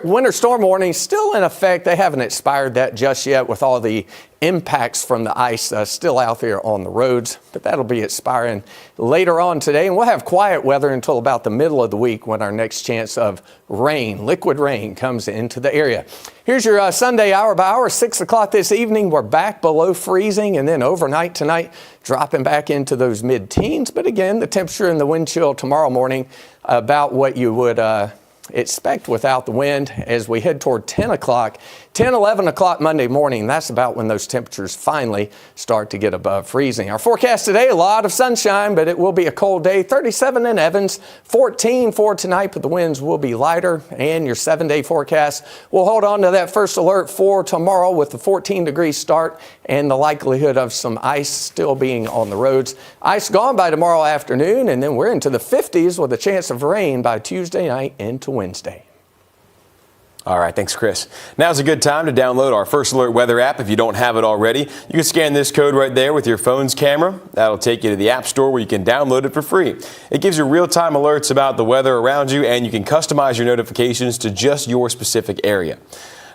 Speaker 3: Winter storm warnings still in effect. They haven't expired that just yet with all the impacts from the ice still out there on the roads, but that'll be expiring later on today. And we'll have quiet weather until about the middle of the week when our next chance of rain, liquid rain, comes into the area. Here's your Sunday hour by hour, 6 o'clock this evening. We're back below freezing, and then overnight tonight, dropping back into those mid-teens. But again, the temperature and the wind chill tomorrow morning about what you would expect without the wind as we head toward 10 o'clock. 10, 11 o'clock Monday morning, that's about when those temperatures finally start to get above freezing. Our forecast today, a lot of sunshine, but it will be a cold day. 37 in Evans, 14 for tonight, but the winds will be lighter. And your 7-day forecast will hold on to that first alert for tomorrow with the 14-degree start and the likelihood of some ice still being on the roads. Ice gone by tomorrow afternoon, and then we're into the 50s with a chance of rain by Tuesday night into Wednesday.
Speaker 2: All right, thanks, Chris. Now's a good time to download our First Alert Weather app if you don't have it already. You can scan this code right there with your phone's camera. That'll take you to the App Store where you can download it for free. It gives you real-time alerts about the weather around you, and you can customize your notifications to just your specific area.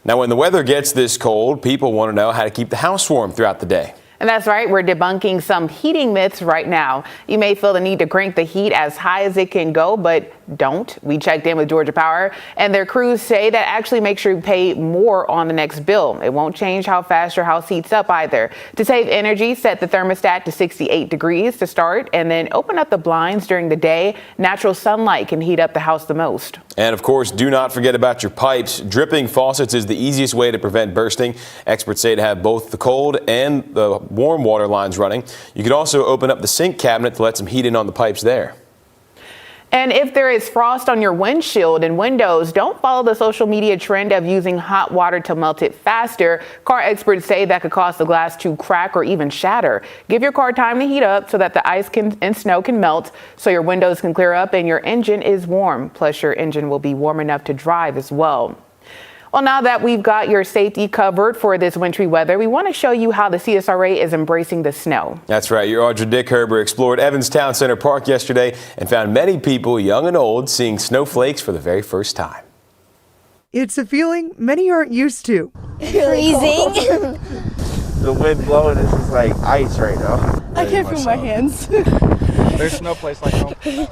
Speaker 2: Now, when the weather gets this cold, people want to know how to keep the house warm throughout the day.
Speaker 1: And that's right, we're debunking some heating myths right now. You may feel the need to crank the heat as high as it can go, but don't. We checked in with Georgia Power, and their crews say that actually makes you pay more on the next bill. It won't change how fast your house heats up either. To save energy, set the thermostat to 68 degrees to start, and then open up the blinds during the day. Natural sunlight can heat up the house the most.
Speaker 2: And of course, do not forget about your pipes. Dripping faucets is the easiest way to prevent bursting. Experts say to have both the cold and the warm water lines running. You can also open up the sink cabinet to let some heat in on the pipes there.
Speaker 1: And if there is frost on your windshield and windows, don't follow the social media trend of using hot water to melt it faster. Car experts say that could cause the glass to crack or even shatter. Give your car time to heat up so that the ice and snow can melt, so your windows can clear up and your engine is warm. Plus, your engine will be warm enough to drive as well. Well, now that we've got your safety covered for this wintry weather, we want to show you how the CSRA is embracing the snow.
Speaker 2: That's right. Your Audra Dick Herber explored Evans Town Center Park yesterday and found many people, young and old, seeing snowflakes for the very first time.
Speaker 12: It's a feeling many aren't used to.
Speaker 13: Freezing.
Speaker 14: The wind blowing is just like ice right now.
Speaker 13: I can't feel my hands.
Speaker 8: There's no place like home.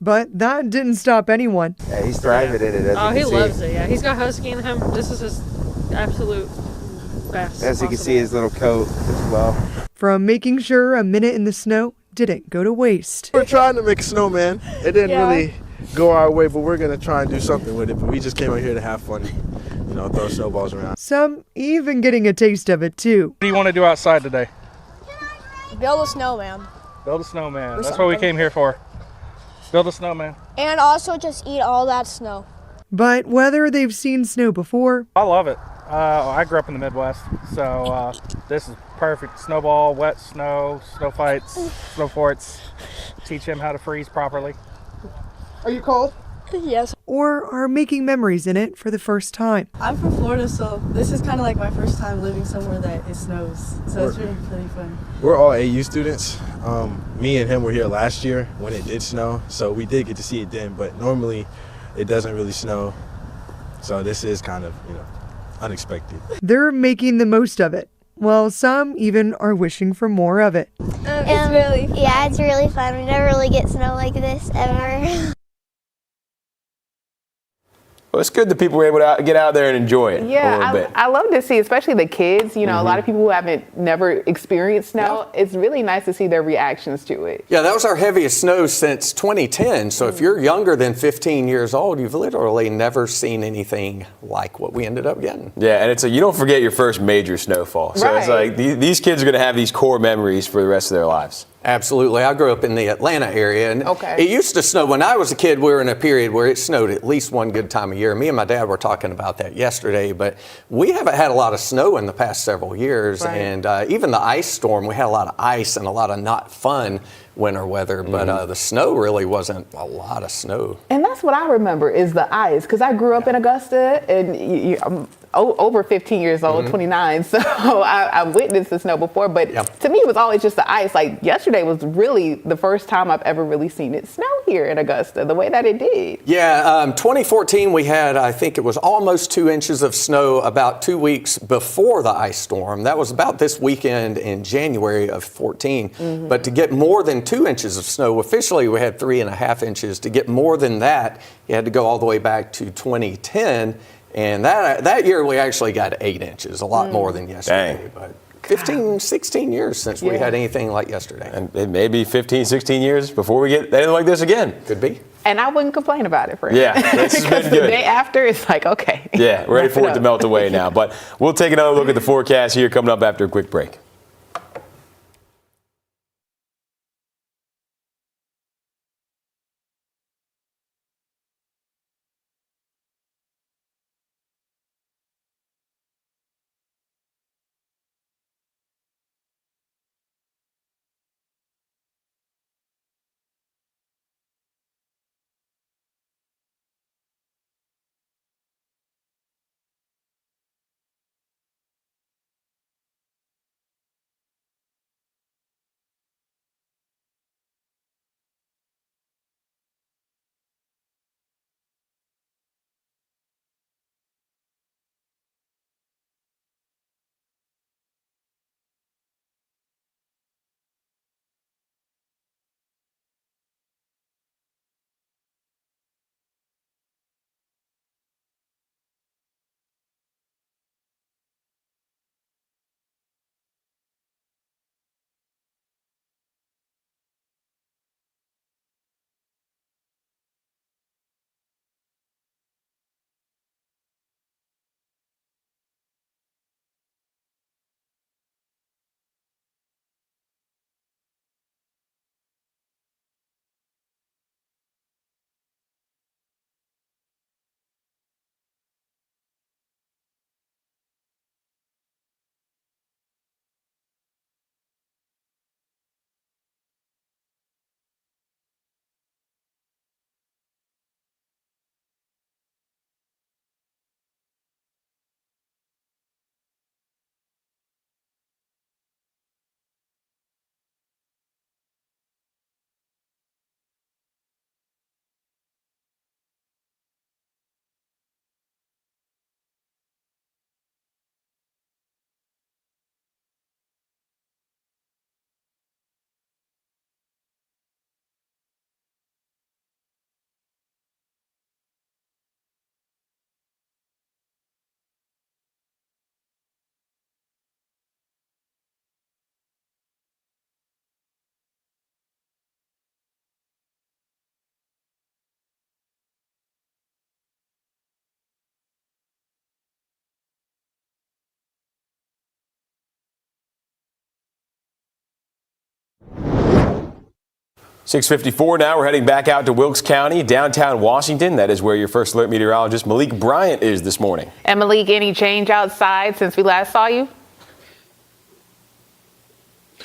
Speaker 12: But that didn't stop anyone.
Speaker 14: Yeah, he's thriving in it.
Speaker 13: Oh, he loves it. Yeah, he's got husky in him. This is his absolute best.
Speaker 14: As you can see, his little coat as well.
Speaker 12: From making sure a minute in the snow didn't go to waste.
Speaker 15: We're trying to make a snowman. It didn't really go our way, but we're going to try and do something with it. But we just came out here to have fun, throw snowballs around.
Speaker 12: Some even getting a taste of it too.
Speaker 8: What do you want to do outside today?
Speaker 13: Build a snowman.
Speaker 8: Build a snowman. That's what we came here for. Build a snowman.
Speaker 13: And also just eat all that snow.
Speaker 12: But whether they've seen snow before,
Speaker 8: I love it. I grew up in the Midwest, so this is perfect. Snowball, wet snow, snow fights, snow forts. Teach him how to freeze properly.
Speaker 12: are you cold?
Speaker 13: Yes.
Speaker 12: Or are making memories in it for the first time.
Speaker 16: I'm from Florida, so this is kind of like my first time living somewhere that it snows. So it's really, really fun.
Speaker 15: We're all AU students. Me and him were here last year when it did snow, so we did get to see it then, but normally it doesn't really snow. So this is kind of, unexpected.
Speaker 12: They're making the most of it, while some even are wishing for more of it.
Speaker 13: It's really fun.
Speaker 17: Yeah, it's really fun. We never really get snow like this ever.
Speaker 2: Well, it's good that people were able to get out there and enjoy it a little bit.
Speaker 1: I love to see, especially the kids, a lot of people who never experienced snow. Yeah. It's really nice to see their reactions to it.
Speaker 3: Yeah, that was our heaviest snow since 2010. So if you're younger than 15 years old, you've literally never seen anything like what we ended up getting.
Speaker 2: Yeah, and it's you don't forget your first major snowfall. So it's like these kids are going to have these core memories for the rest of their lives.
Speaker 3: Absolutely. I grew up in the Atlanta area, and it used to snow. When I was a kid, we were in a period where it snowed at least one good time a year. Me and my dad were talking about that yesterday, but we haven't had a lot of snow in the past several years. And even the ice storm, we had a lot of ice and a lot of not fun winter weather, but the snow really wasn't a lot of snow.
Speaker 1: And that's what I remember is the ice, because I grew up in Augusta, and I'm over 15 years old, 29, so I witnessed the snow before, but to me it was always just the ice. Like yesterday was really the first time I've ever really seen it snow here in Augusta, the way that it did.
Speaker 3: Yeah, 2014 we had, I think it was almost 2 inches of snow about 2 weeks before the ice storm. That was about this weekend in January of 14. But to get more than 2 inches of snow, officially we had 3.5 inches. To get more than that, you had to go all the way back to 2010. And that year we actually got 8 inches, a lot more than yesterday. But 15, 16 years since we had anything like yesterday.
Speaker 2: And it may be 15, 16 years before we get anything like this again.
Speaker 3: Could be.
Speaker 1: And I wouldn't complain about it, Fred.
Speaker 2: Yeah, this has been good.
Speaker 1: The day after, it's like, okay.
Speaker 2: Yeah, ready for it to melt away now. But we'll take another look at the forecast here coming up after a quick break. 6:54 now. We're heading back out to Wilkes County, downtown Washington. That is where your first alert meteorologist Malik Bryant is this morning.
Speaker 1: And Malik, any change outside since we last saw you?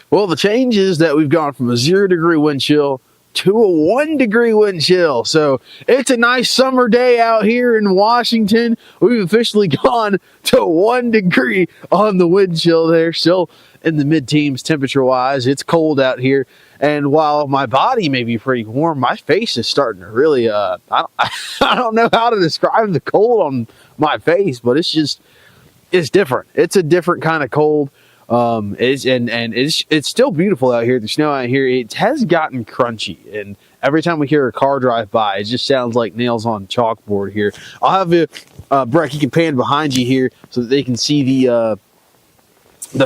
Speaker 4: Well, the change is that we've gone from a 0-degree wind chill to a 1-degree wind chill. So it's a nice summer day out here in Washington. We've officially gone to 1 degree on the wind chill there. Still in the mid-teens temperature-wise. It's cold out here. And while my body may be pretty warm, my face is starting to really, I don't know how to describe the cold on my face, but it's different. It's a different kind of cold. It's still beautiful out here. The snow out here, it has gotten crunchy, and every time we hear a car drive by, it just sounds like nails on chalkboard here. I'll have you, Breck, you can pan behind you here so that they can see the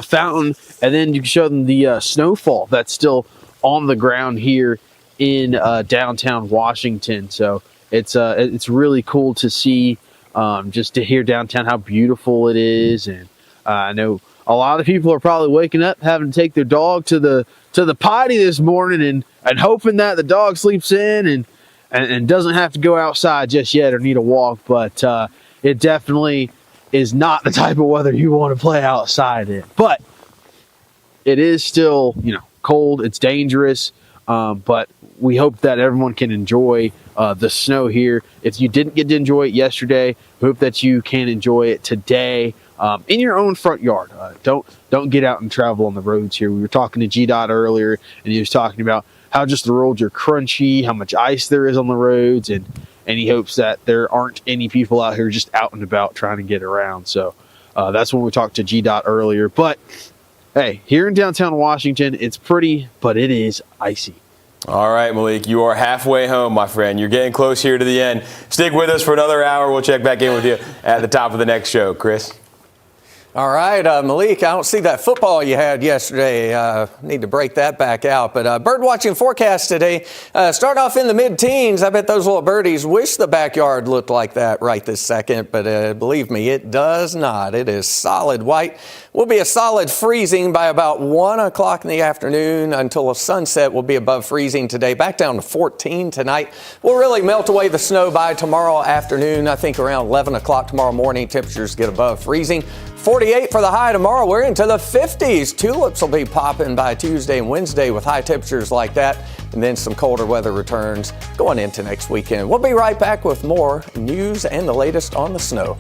Speaker 4: fountain, and then you can show them the snowfall that's still on the ground here in downtown Washington. So it's really cool to see, just to hear downtown how beautiful it is, and I know a lot of people are probably waking up having to take their dog to the potty this morning and hoping that the dog sleeps in and doesn't have to go outside just yet or need a walk. But it definitely is not the type of weather you want to play outside in. But it is still, cold. It's dangerous. But we hope that everyone can enjoy the snow here. If you didn't get to enjoy it yesterday, we hope that you can enjoy it today. In your own front yard. Don't get out and travel on the roads here. We were talking to G-Dot earlier, and he was talking about how just the roads are crunchy, how much ice there is on the roads, and he hopes that there aren't any people out here just out and about trying to get around. So that's when we talked to G-Dot earlier. But hey, here in downtown Washington, it's pretty, but it is icy.
Speaker 2: All right, Malik, you are halfway home, my friend. You're getting close here to the end. Stick with us for another hour. We'll check back in with you at the top of the next show. Chris?
Speaker 3: All right, Malik, I don't see that football you had yesterday. Need to break that back out. But bird watching forecast today, start off in the mid-teens. I bet those little birdies wish the backyard looked like that right this second. But believe me, it does not. It is solid white. Will be a solid freezing by about 1 o'clock in the afternoon until a sunset. Will be above freezing today. Back down to 14 tonight. We'll really melt away the snow by tomorrow afternoon. I think around 11 o'clock tomorrow morning, temperatures get above freezing. 48 for the high tomorrow. We're into the 50s. Tulips will be popping by Tuesday and Wednesday with high temperatures like that. And then some colder weather returns going into next weekend. We'll be right back with more news and the latest on the snow.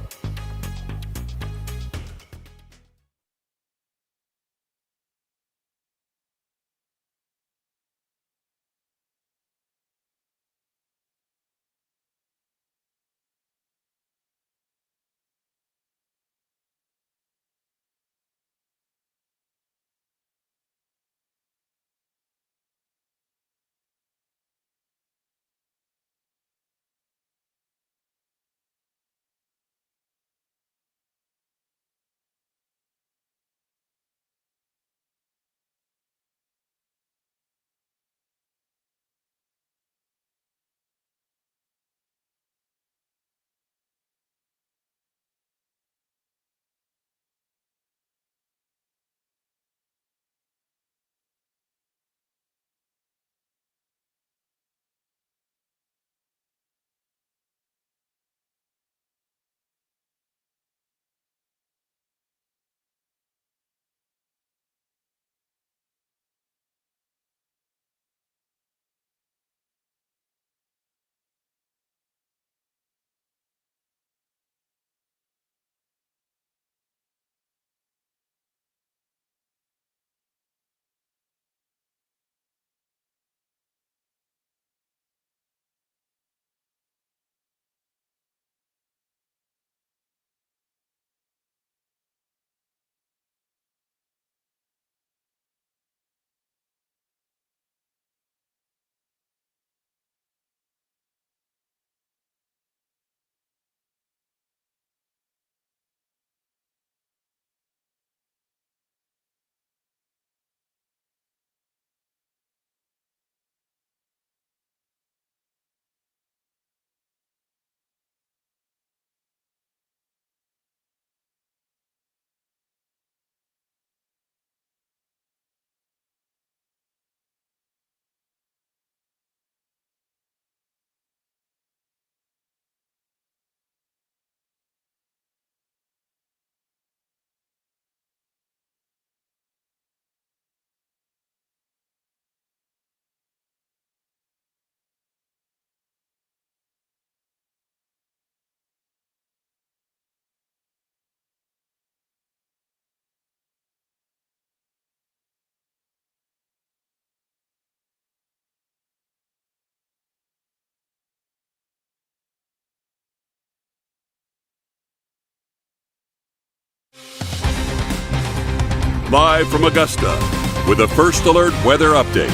Speaker 9: Live from Augusta with a First Alert weather update.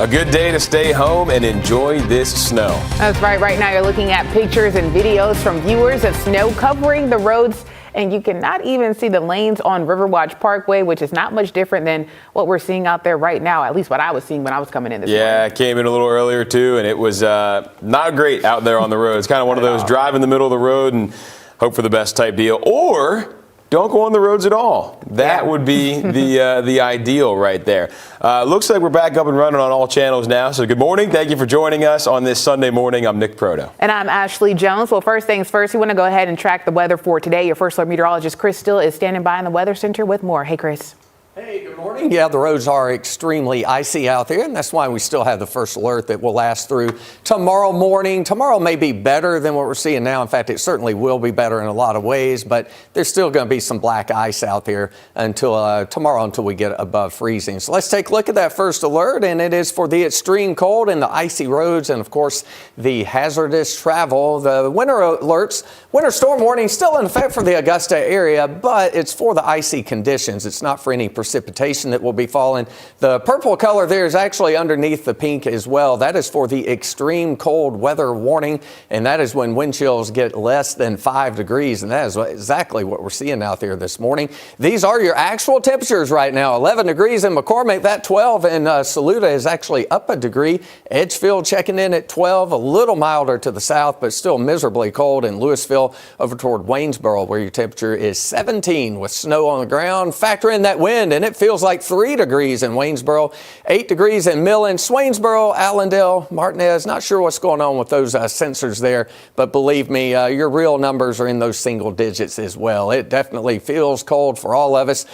Speaker 2: A good day to stay home and enjoy this snow.
Speaker 1: That's right. Right now you're looking at pictures and videos from viewers of snow covering the roads, and you cannot even see the lanes on Riverwatch Parkway, which is not much different than what we're seeing out there right now, at least what I was seeing when I was coming in this morning.
Speaker 2: Yeah, it came in a little earlier too, and it was not great out there on the road. It's kind of one of those drive in the middle of the road and hope for the best type deal, or don't go on the roads at all. That would be the ideal right there. Looks like we're back up and running on all channels now. So good morning. Thank you for joining us on this Sunday morning. I'm Nick Proto.
Speaker 1: And I'm Ashley Jones. Well, first things first, we want to go ahead and track the weather for today. Your First Alert meteorologist Chris Still is standing by in the Weather Center with more. Hey, Chris.
Speaker 3: Hey, good morning. Yeah, the roads are extremely icy out there, and that's why we still have the First Alert that will last through tomorrow morning. Tomorrow may be better than what we're seeing now. In fact, it certainly will be better in a lot of ways, but there's still going to be some black ice out there until tomorrow, until we get above freezing. So let's take a look at that First Alert, and it is for the extreme cold and the icy roads, and of course the hazardous travel. The winter alerts, winter storm warning still in effect for the Augusta area, but it's for the icy conditions. It's not for any precipitation that will be falling. The purple color there is actually underneath the pink as well. That is for the extreme cold weather warning, and that is when wind chills get less than 5 degrees, and that is exactly what we're seeing out there this morning. These are your actual temperatures right now. 11 degrees in McCormick, that 12 in Saluda is actually up a degree. Edgefield checking in at 12, a little milder to the south, but still miserably cold in Louisville over toward Waynesboro, where your temperature is 17 with snow on the ground. Factor in that wind, and it feels like 3 degrees in Waynesboro, 8 degrees in Millen, Swainsboro, Allendale, Martinez. Not sure what's going on with those sensors there, but believe me, your real numbers are in those single digits as well. It definitely feels cold for all of us.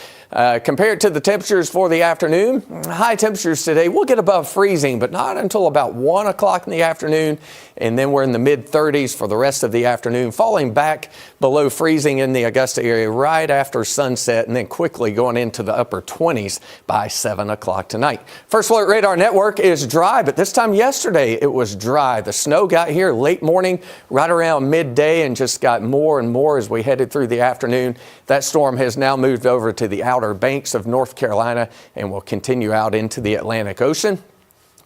Speaker 3: Compared to the temperatures for the afternoon, high temperatures today will get above freezing, but not until about 1 o'clock in the afternoon. And then we're in the mid-30s for the rest of the afternoon, falling back below freezing in the Augusta area right after sunset, and then quickly going into the upper 20s by 7 o'clock tonight. First Alert Radar Network is dry, but this time yesterday it was dry. The snow got here late morning, right around midday, and just got more and more as we headed through the afternoon. That storm has now moved over to the outer banks of North Carolina and will continue out into the Atlantic Ocean.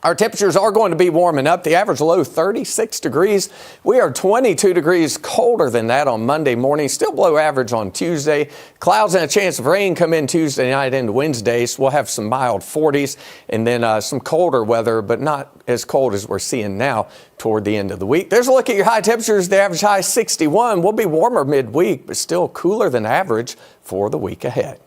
Speaker 3: Our temperatures are going to be warming up. The average low 36 degrees. We are 22 degrees colder than that on Monday morning. Still below average on Tuesday. Clouds and a chance of rain come in Tuesday night into Wednesday. So we'll have some mild 40s and then some colder weather, but not as cold as we're seeing now toward the end of the week. There's a look at your high temperatures. The average high 61. Will be warmer midweek, but still cooler than average for the week ahead.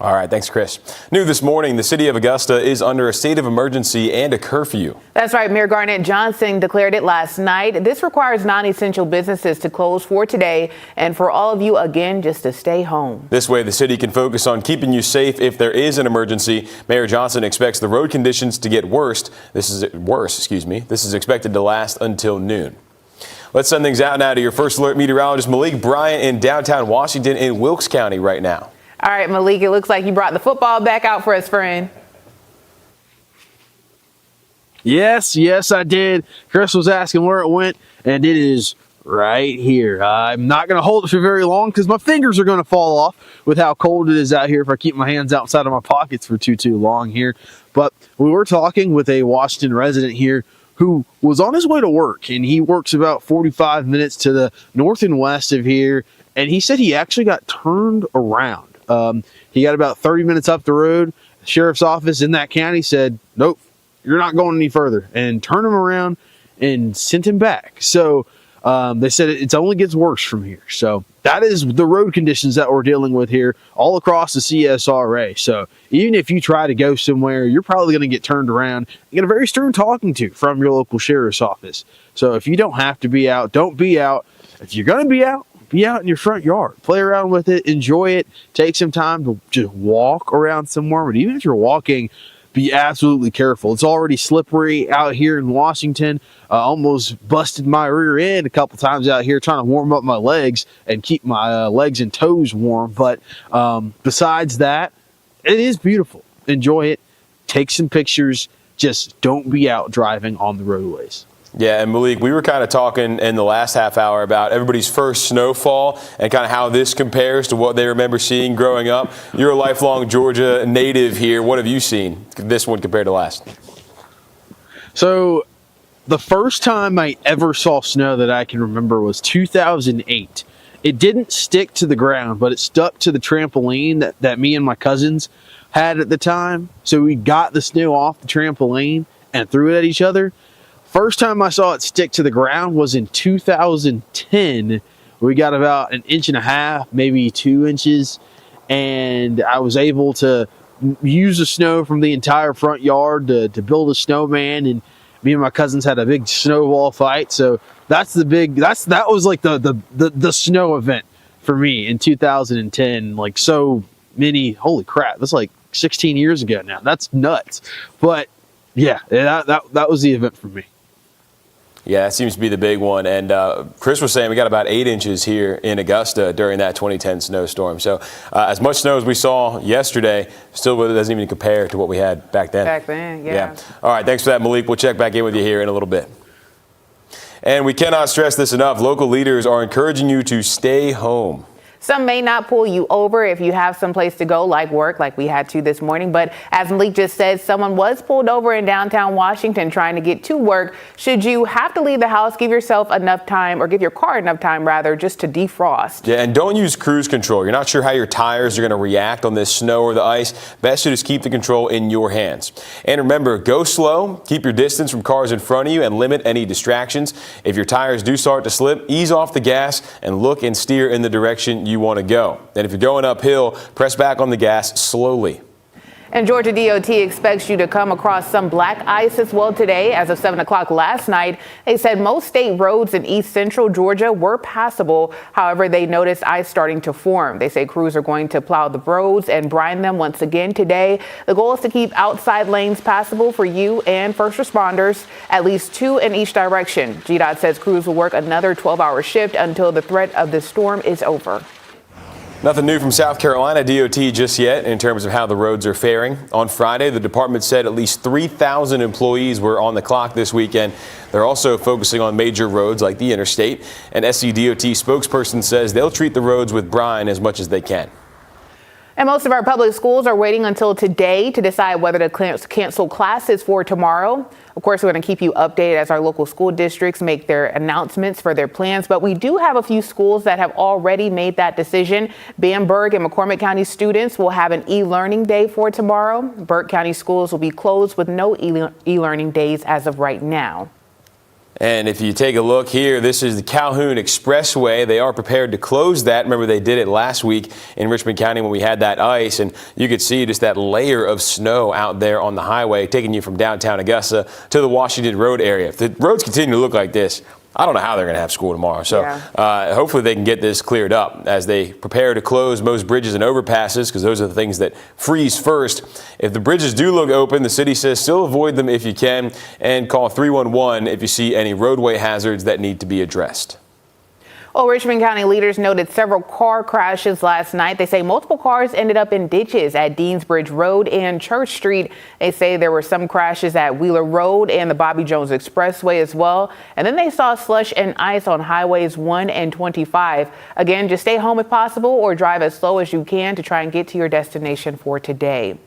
Speaker 2: All right, thanks, Chris. New this morning, the city of Augusta is under a state of emergency and a curfew.
Speaker 1: That's right. Mayor Garnett Johnson declared it last night. This requires non-essential businesses to close for today and for all of you, again, just to stay home.
Speaker 2: This way, the city can focus on keeping you safe if there is an emergency. Mayor Johnson expects the road conditions to get worse. This is expected to last until noon. Let's send things out now to your First Alert meteorologist, Malik Bryant, in downtown Washington in Wilkes County right now.
Speaker 1: All right, Malik, it looks like you brought the football back out for us, friend.
Speaker 4: Yes, I did. Chris was asking where it went, and it is right here. I'm not going to hold it for very long because my fingers are going to fall off with how cold it is out here if I keep my hands outside of my pockets for too long here. But we were talking with a Washington resident here who was on his way to work, and he works about 45 minutes to the north and west of here, and he said he actually got turned around. He got about 30 minutes up the road. The sheriff's office in that county said, nope, you're not going any further, and turned him around and sent him back. So they said it only gets worse from here. So that is the road conditions that we're dealing with here all across the CSRA. So even if you try to go somewhere, you're probably going to get turned around and get a very stern talking to from your local sheriff's office. So if you don't have to be out, don't be out. If you're going to be out in your front yard. Play around with it. Enjoy it. Take some time to just walk around somewhere. But even if you're walking, be absolutely careful. It's already slippery out here in Washington. Almost busted my rear end a couple times out here trying to warm up my legs and keep my legs and toes warm. But besides that, it is beautiful. Enjoy it. Take some pictures. Just don't be out driving on the roadways.
Speaker 2: Yeah, and Malik, we were kind of talking in the last half hour about everybody's first snowfall and kind of how this compares to what they remember seeing growing up. You're a lifelong Georgia native here. What have you seen this one compared to last?
Speaker 4: So the first time I ever saw snow that I can remember was 2008. It didn't stick to the ground, but it stuck to the trampoline that me and my cousins had at the time. So we got the snow off the trampoline and threw it at each other. First time I saw it stick to the ground was in 2010. We got about 1.5 inches, maybe 2 inches, and I was able to use the snow from the entire front yard to build a snowman, and me and my cousins had a big snowball fight. So that was like the snow event for me in 2010. Like, so many, holy crap, that's like 16 years ago now. That's nuts. But yeah, that was the event for me.
Speaker 2: Yeah, that seems to be the big one. And Chris was saying we got about 8 inches here in Augusta during that 2010 snowstorm. So as much snow as we saw yesterday, still doesn't even compare to what we had back then.
Speaker 1: Back then, yeah.
Speaker 2: All right, thanks for that, Malik. We'll check back in with you here in a little bit. And we cannot stress this enough. Local leaders are encouraging you to stay home.
Speaker 1: Some may not pull you over if you have someplace to go, like work, like we had to this morning. But as Malik just said, someone was pulled over in downtown Washington trying to get to work. Should you have to leave the house, give yourself enough time, or give your car enough time, rather, just to defrost.
Speaker 2: Yeah, and don't use cruise control. You're not sure how your tires are going to react on this snow or the ice. Best to just keep the control in your hands. And remember, go slow, keep your distance from cars in front of you, and limit any distractions. If your tires do start to slip, ease off the gas and look and steer in the direction you want to go. And if you're going uphill, press back on the gas slowly.
Speaker 1: And Georgia DOT expects you to come across some black ice as well today. As of 7 o'clock last night, they said most state roads in east central Georgia were passable. However, they noticed ice starting to form. They say crews are going to plow the roads and brine them once again today. The goal is to keep outside lanes passable for you and first responders, at least 2 in each direction. GDOT says crews will work another 12-hour shift until the threat of the storm is over.
Speaker 2: Nothing new from South Carolina DOT just yet in terms of how the roads are faring. On Friday, the department said at least 3,000 employees were on the clock this weekend. They're also focusing on major roads like the interstate. An SCDOT spokesperson says they'll treat the roads with brine as much as they can.
Speaker 1: And most of our public schools are waiting until today to decide whether to cancel classes for tomorrow. Of course, we're going to keep you updated as our local school districts make their announcements for their plans. But we do have a few schools that have already made that decision. Bamberg and McCormick County students will have an e-learning day for tomorrow. Burke County schools will be closed with no e-learning days as of right now.
Speaker 2: And if you take a look here, this is the Calhoun Expressway. They are prepared to close that. Remember, they did it last week in Richmond County when we had that ice, and you could see just that layer of snow out there on the highway taking you from downtown Augusta to the Washington Road area. If the roads continue to look like this, I don't know how they're going to have school tomorrow. So hopefully they can get this cleared up as they prepare to close most bridges and overpasses, because those are the things that freeze first. If the bridges do look open, the city says still avoid them if you can, and call 311 if you see any roadway hazards that need to be addressed.
Speaker 1: Well, Richmond County leaders noted several car crashes last night. They say multiple cars ended up in ditches at Deansbridge Road and Church Street. They say there were some crashes at Wheeler Road and the Bobby Jones Expressway as well. And then they saw slush and ice on highways 1 and 25. Again, just stay home if possible or drive as slow as you can to try and get to your destination for today.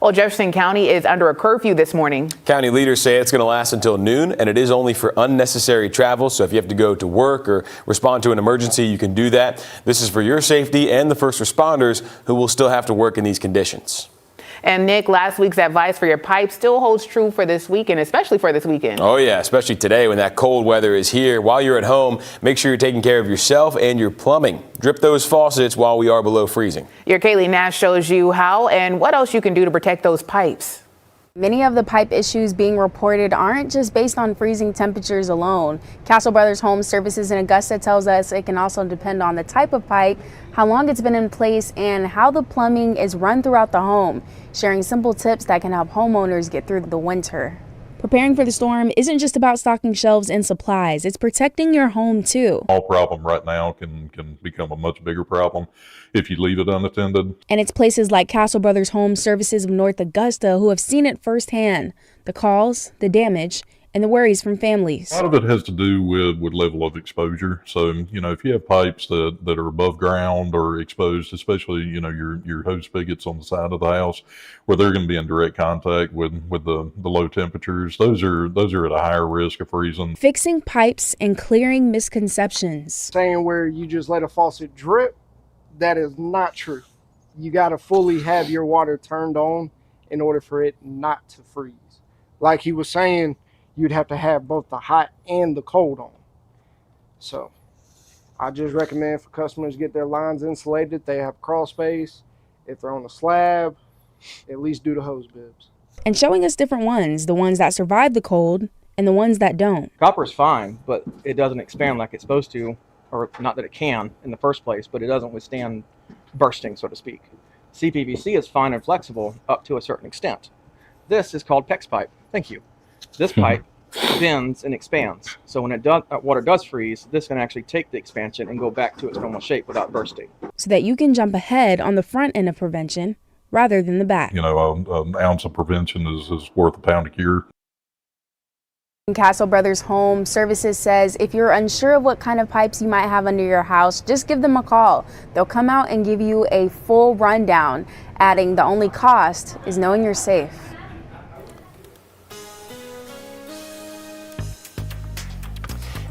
Speaker 1: Well, Jefferson County is under a curfew this morning.
Speaker 2: County leaders say it's going to last until noon, and it is only for unnecessary travel. So if you have to go to work or respond to an emergency, you can do that. This is for your safety and the first responders who will still have to work in these conditions.
Speaker 1: And Nick, last week's advice for your pipe still holds true for this weekend, especially for this weekend.
Speaker 2: Oh, yeah, especially today when that cold weather is here. While you're at home, make sure you're taking care of yourself and your plumbing. Drip those faucets while we are below freezing.
Speaker 1: Your Kaylee Nash shows you how and what else you can do to protect those pipes.
Speaker 5: Many of the pipe issues being reported aren't just based on freezing temperatures alone. Castle Brothers Home Services in Augusta tells us it can also depend on the type of pipe, how long it's been in place, and how the plumbing is run throughout the home, sharing simple tips that can help homeowners get through the winter. Preparing for the storm isn't just about stocking shelves and supplies, it's protecting your home too.
Speaker 6: Small problem right now can become a much bigger problem if you leave it unattended.
Speaker 5: And it's places like Castle Brothers Home Services of North Augusta who have seen it firsthand. The calls, the damage, and the worries from families.
Speaker 6: A lot of it has to do with level of exposure. So, if you have pipes that are above ground or exposed, especially, your hose spigots on the side of the house where they're going to be in direct contact with the low temperatures, those are at a higher risk of freezing.
Speaker 5: Fixing pipes and clearing misconceptions.
Speaker 7: Saying where you just let a faucet drip, that is not true. You got to fully have your water turned on in order for it not to freeze. Like he was saying, you'd have to have both the hot and the cold on. So I just recommend for customers get their lines insulated. They have crawl space. If they're on a slab, at least do the hose bibs.
Speaker 5: And showing us different ones, the ones that survive the cold and the ones that don't.
Speaker 8: Copper is fine, but it doesn't expand like it's supposed to, or not that it can in the first place, but it doesn't withstand bursting, so to speak. CPVC is fine and flexible up to a certain extent. This is called PEX pipe. Thank you. This pipe bends and expands. So when water does freeze, this can actually take the expansion and go back to its normal shape without bursting.
Speaker 5: So that you can jump ahead on the front end of prevention rather than the back.
Speaker 6: An ounce of prevention is worth a pound of cure.
Speaker 5: Castle Brothers Home Services says if you're unsure of what kind of pipes you might have under your house, just give them a call. They'll come out and give you a full rundown, adding the only cost is knowing you're safe.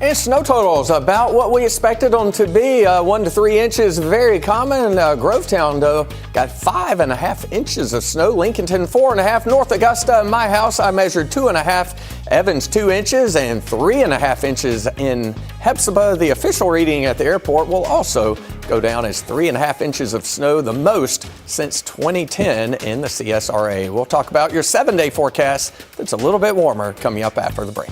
Speaker 3: And snow totals about what we expected them to be, 1 to 3 inches, very common. Grovetown, though, got 5.5 inches of snow. Lincolnton, 4.5. North Augusta, my house, I measured 2.5. Evans, 2 inches, and 3.5 inches in Hepzibah. The official reading at the airport will also go down as 3.5 inches of snow, the most since 2010 in the CSRA. We'll talk about your 7-day forecast that's a little bit warmer coming up after the break.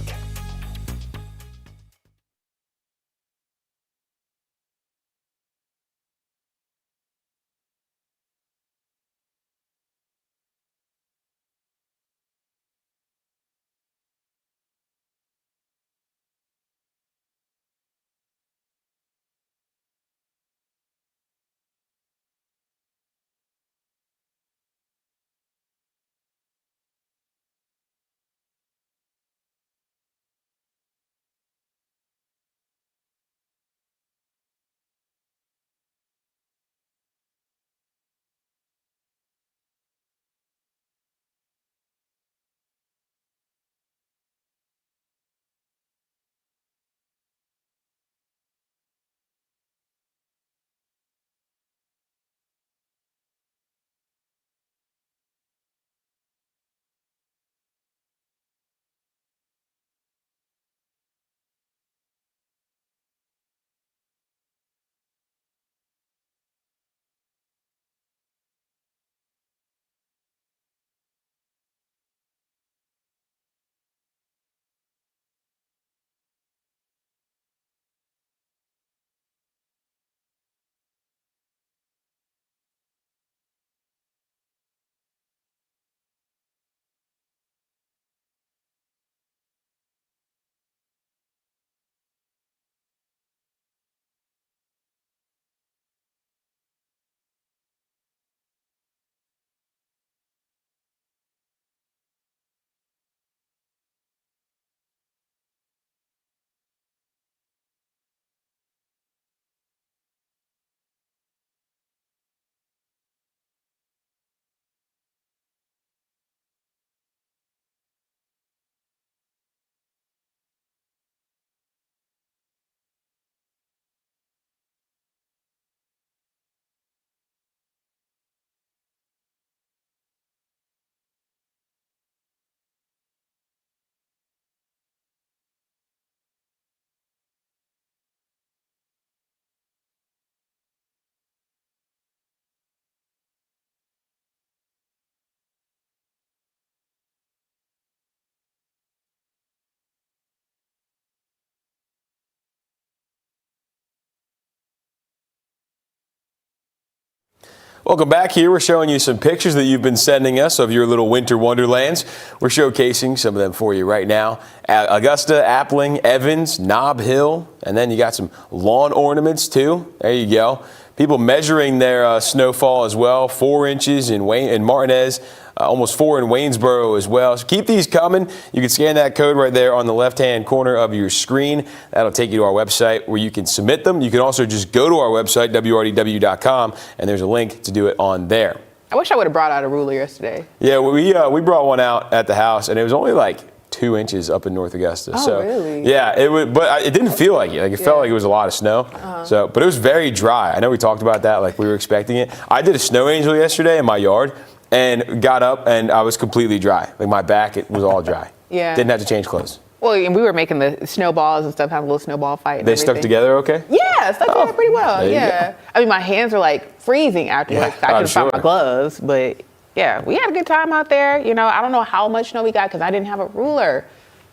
Speaker 2: Welcome back. Here we're showing you some pictures that you've been sending us of your little winter wonderlands. We're showcasing some of them for you right now. Augusta, Appling, Evans, Nob Hill, and then you got some lawn ornaments too. There you go. People measuring their snowfall as well. 4 inches in Martinez, almost 4 in Waynesboro as well. So keep these coming. You can scan that code right there on the left-hand corner of your screen. That'll take you to our website where you can submit them. You can also just go to our website, WRDW.com, and there's a link to do it on there.
Speaker 1: I wish I would have brought out a ruler yesterday.
Speaker 2: Yeah, we brought one out at the house, and it was only like 2 inches up in North Augusta.
Speaker 1: Oh,
Speaker 2: so,
Speaker 1: really?
Speaker 2: Yeah, it didn't feel like it. Like, it felt like it was a lot of snow. So, but it was very dry. I know we talked about that, like we were expecting it. I did a snow angel yesterday in my yard and got up and I was completely dry. Like my back, it was all dry.
Speaker 1: Yeah.
Speaker 2: Didn't have to change clothes.
Speaker 1: Well, and we were making the snowballs and stuff, having a little snowball fight. And
Speaker 2: They
Speaker 1: everything.
Speaker 2: stuck together okay?
Speaker 1: Yeah, stuck together pretty well.
Speaker 2: There you
Speaker 1: Yeah. I mean, my hands were like freezing afterwards.
Speaker 2: Yeah,
Speaker 1: I
Speaker 2: I'm
Speaker 1: couldn't find my
Speaker 2: sure.
Speaker 1: gloves, but yeah, we had a good time out there. You know, I don't know how much snow we got because I didn't have a ruler.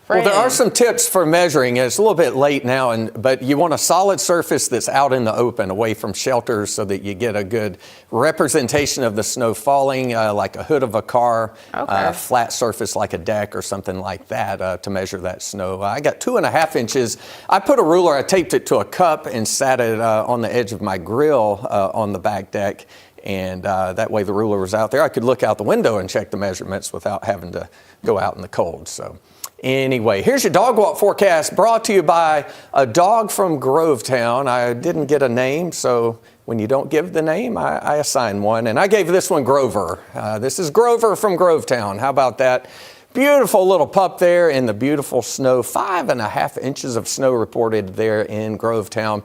Speaker 3: Well, there are some tips for measuring. It's a little bit late now, but you want a solid surface that's out in the open, away from shelters, so that you get a good representation of the snow falling, like a hood of a car, a flat surface like a deck or something like that to measure that snow. I got 2.5 inches. I put a ruler, I taped it to a cup and sat it on the edge of my grill on the back deck. And that way the ruler was out there. I could look out the window and check the measurements without having to go out in the cold. So anyway, here's your dog walk forecast brought to you by a dog from Grovetown. I didn't get a name, so when you don't give the name, I assign one. And I gave this one Grover. This is Grover from Grovetown. How about that? Beautiful little pup there in the beautiful snow. 5.5 inches of snow reported there in Grovetown.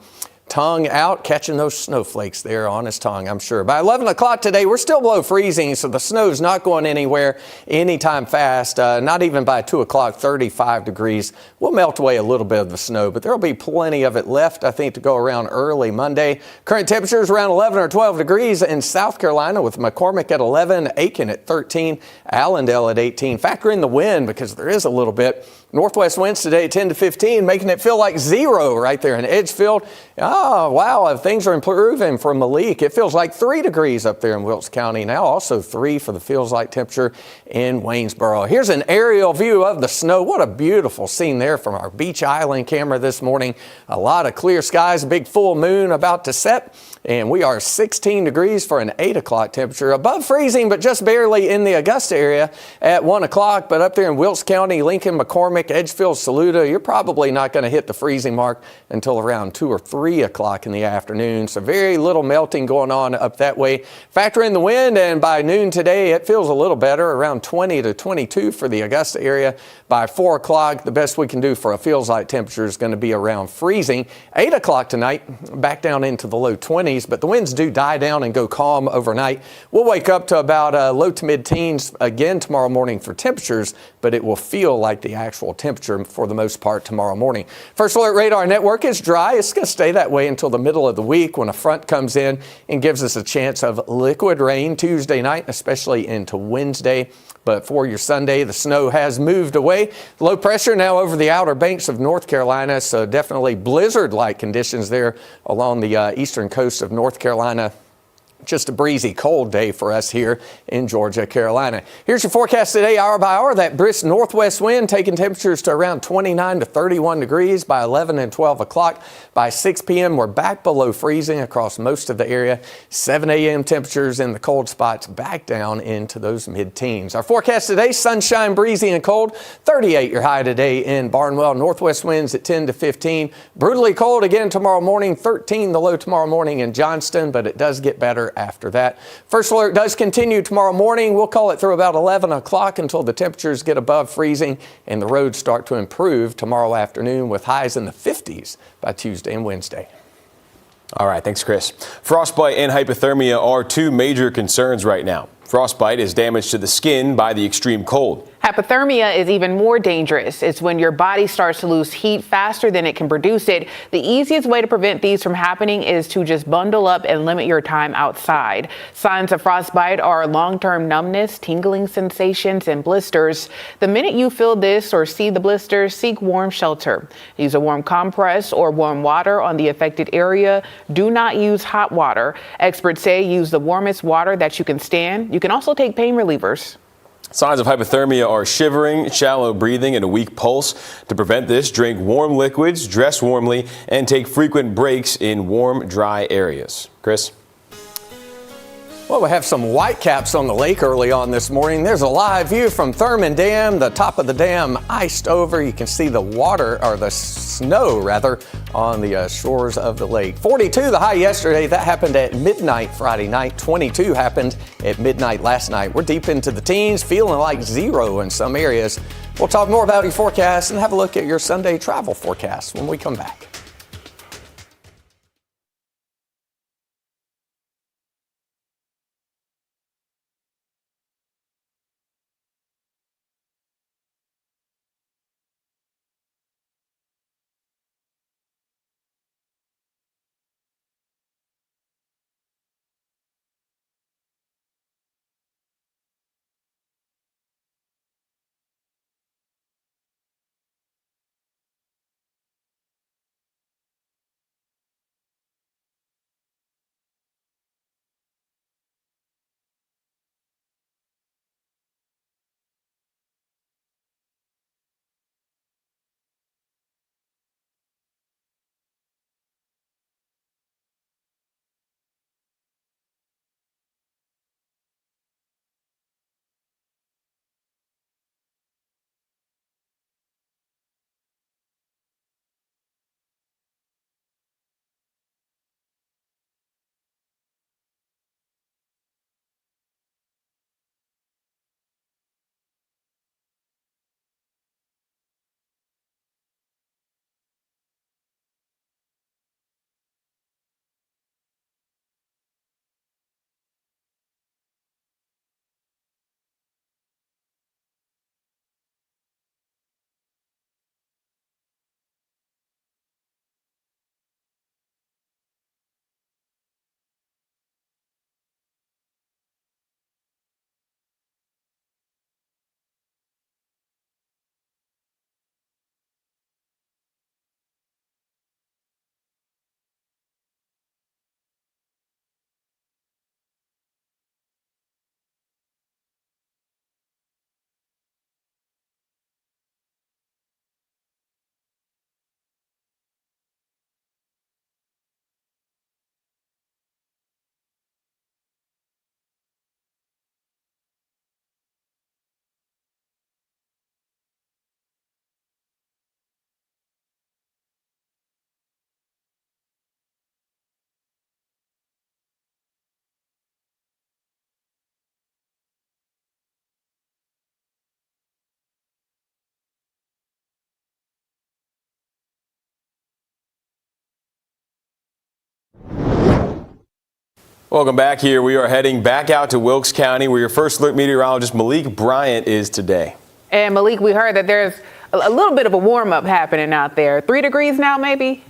Speaker 3: Tongue out, catching those snowflakes there on his tongue, I'm sure. By 11 o'clock today, we're still below freezing, so the snow's not going anywhere anytime fast. Not even by 2 o'clock, 35 degrees. We'll melt away a little bit of the snow, but there'll be plenty of it left, I think, to go around early Monday. Current temperatures around 11 or 12 degrees in South Carolina, with McCormick at 11, Aiken at 13, Allendale at 18. Factor in the wind because there is a little bit. Northwest winds today 10 to 15, making it feel like 0 right there in Edgefield. Oh, wow, things are improving for Malik. It feels like 3 degrees up there in Wilkes County now. Also 3 for the feels like temperature in Waynesboro. Here's an aerial view of the snow. What a beautiful scene there from our Beach Island camera this morning. A lot of clear skies, a big full moon about to set. And we are 16 degrees for an 8 o'clock temperature. Above freezing, but just barely in the Augusta area at 1 o'clock. But up there in Wilkes County, Lincoln, McCormick, Edgefield, Saluda, you're probably not going to hit the freezing mark until around 2 or 3 o'clock in the afternoon. So very little melting going on up that way. Factor in the wind, and by noon today, it feels a little better, around 20 to 22 for the Augusta area. By 4 o'clock, the best we can do for a feels like temperature is going to be around freezing. 8 o'clock tonight, back down into the low 20s. But the winds do die down and go calm overnight. We'll wake up to about low to mid-teens again tomorrow morning for temperatures, but it will feel like the actual temperature for the most part tomorrow morning. First Alert Radar Network is dry. It's going to stay that way until the middle of the week when a front comes in and gives us a chance of liquid rain Tuesday night, especially into Wednesday. But for your Sunday, the snow has moved away. Low pressure now over the outer banks of North Carolina, so definitely blizzard-like conditions there along the eastern coast of North Carolina. Just a breezy, cold day for us here in Georgia, Carolina. Here's your forecast today, hour by hour. That brisk northwest wind taking temperatures to around 29 to 31 degrees by 11 and 12 o'clock. By 6 p.m., we're back below freezing across most of the area. 7 a.m. temperatures in the cold spots back down into those mid-teens. Our forecast today, sunshine, breezy, and cold. 38 your high today in Barnwell. Northwest winds at 10 to 15. Brutally cold again tomorrow morning. 13 the low tomorrow morning in Johnston, but it does get better after that. First Alert does continue tomorrow morning. We'll call it through about 11 o'clock until the temperatures get above freezing and the roads start to improve tomorrow afternoon with highs in the 50s by Tuesday and Wednesday.
Speaker 2: All right, thanks, Chris. Frostbite and hypothermia are two major concerns right now. Frostbite is damage to the skin by the extreme cold.
Speaker 1: Hypothermia is even more dangerous. It's when your body starts to lose heat faster than it can produce it. The easiest way to prevent these from happening is to just bundle up and limit your time outside. Signs of frostbite are long-term numbness, tingling sensations, and blisters. The minute you feel this or see the blisters, seek warm shelter. Use a warm compress or warm water on the affected area. Do not use hot water. Experts say use the warmest water that you can stand. You can also take pain relievers.
Speaker 2: Signs of hypothermia are shivering, shallow breathing, and a weak pulse. To prevent this, drink warm liquids, dress warmly, and take frequent breaks in warm, dry areas. Chris?
Speaker 3: Well, we have some whitecaps on the lake early on this morning. There's a live view from Thurman Dam. The top of the dam iced over. You can see the water, or the snow rather, on the shores of the lake. 42 the high yesterday. That happened at midnight Friday night. 22 happened at midnight last night. We're deep into the teens, feeling like 0 in some areas. We'll talk more about your forecast and have a look at your Sunday travel forecast when we come back.
Speaker 2: Welcome back here. We are heading back out to Wilkes County, where your first alert meteorologist Malik Bryant is today.
Speaker 1: And Malik, we heard that there's a little bit of a warm up happening out there. 3 degrees now, maybe?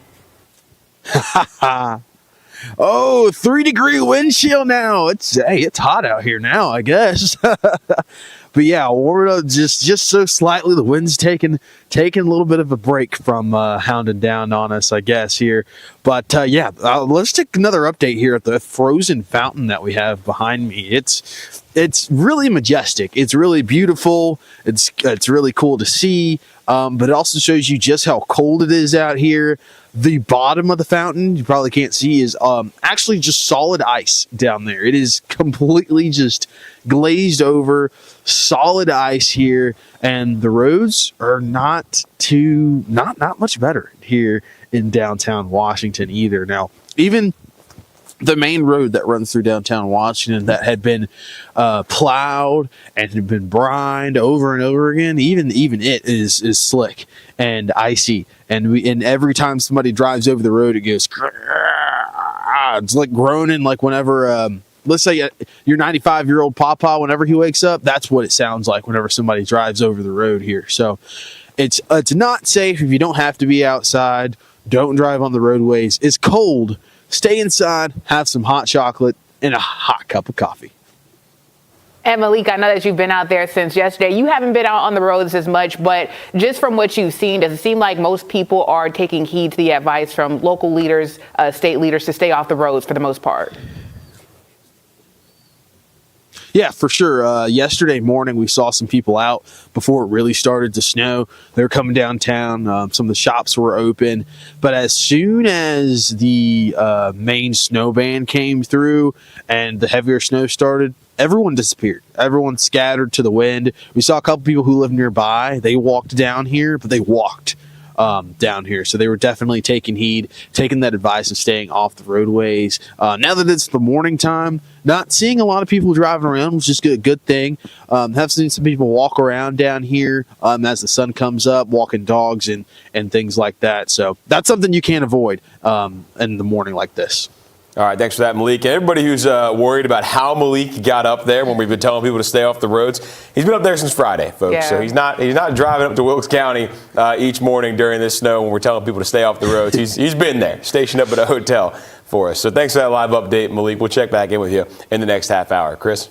Speaker 4: Oh, 3-degree wind chill now. It's hot out here now, I guess. But yeah, warm up just so slightly. The wind's taking a little bit of a break from hounding down on us, I guess, here. But let's take another update here at the frozen fountain that we have behind me. It's really majestic. It's really beautiful. It's really cool to see. But it also shows you just how cold it is out here. The bottom of the fountain, you probably can't see, is actually just solid ice down there. It is completely just glazed over, solid ice here, and the roads are not much better here in downtown Washington either. Now, even the main road that runs through downtown Washington that had been plowed and had been brined over and over again, even it is slick and icy. And every time somebody drives over the road, it goes, it's like groaning, like whenever, let's say your 95-year-old papa, whenever he wakes up, that's what it sounds like whenever somebody drives over the road here. So it's not safe if you don't have to be outside. Don't drive on the roadways. It's cold. Stay inside, have some hot chocolate, and a hot cup of coffee.
Speaker 1: And Malik, I know that you've been out there since yesterday. You haven't been out on the roads as much, but just from what you've seen, does it seem like most people are taking heed to the advice from local leaders, state leaders, to stay off the roads for the most part?
Speaker 4: Yeah, for sure. Yesterday morning, we saw some people out before it really started to snow. They were coming downtown. Some of the shops were open. But as soon as the main snow ban came through and the heavier snow started, everyone disappeared. Everyone scattered to the wind. We saw a couple people who live nearby. They walked down here, but they walked down here. So they were definitely taking heed, taking that advice and staying off the roadways. Now that it's the morning time, not seeing a lot of people driving around, which is a good thing. Have seen some people walk around down here as the sun comes up, walking dogs and things like that. So that's something you can't avoid in the morning like this.
Speaker 2: All right, thanks for that, Malik. And everybody who's worried about how Malik got up there when we've been telling people to stay off the roads, he's been up there since Friday, folks.
Speaker 1: Yeah.
Speaker 2: So he's not driving up to Wilkes County each morning during this snow when we're telling people to stay off the roads. He's been there, stationed up at a hotel for us. So thanks for that live update, Malik. We'll check back in with you in the next half hour. Chris?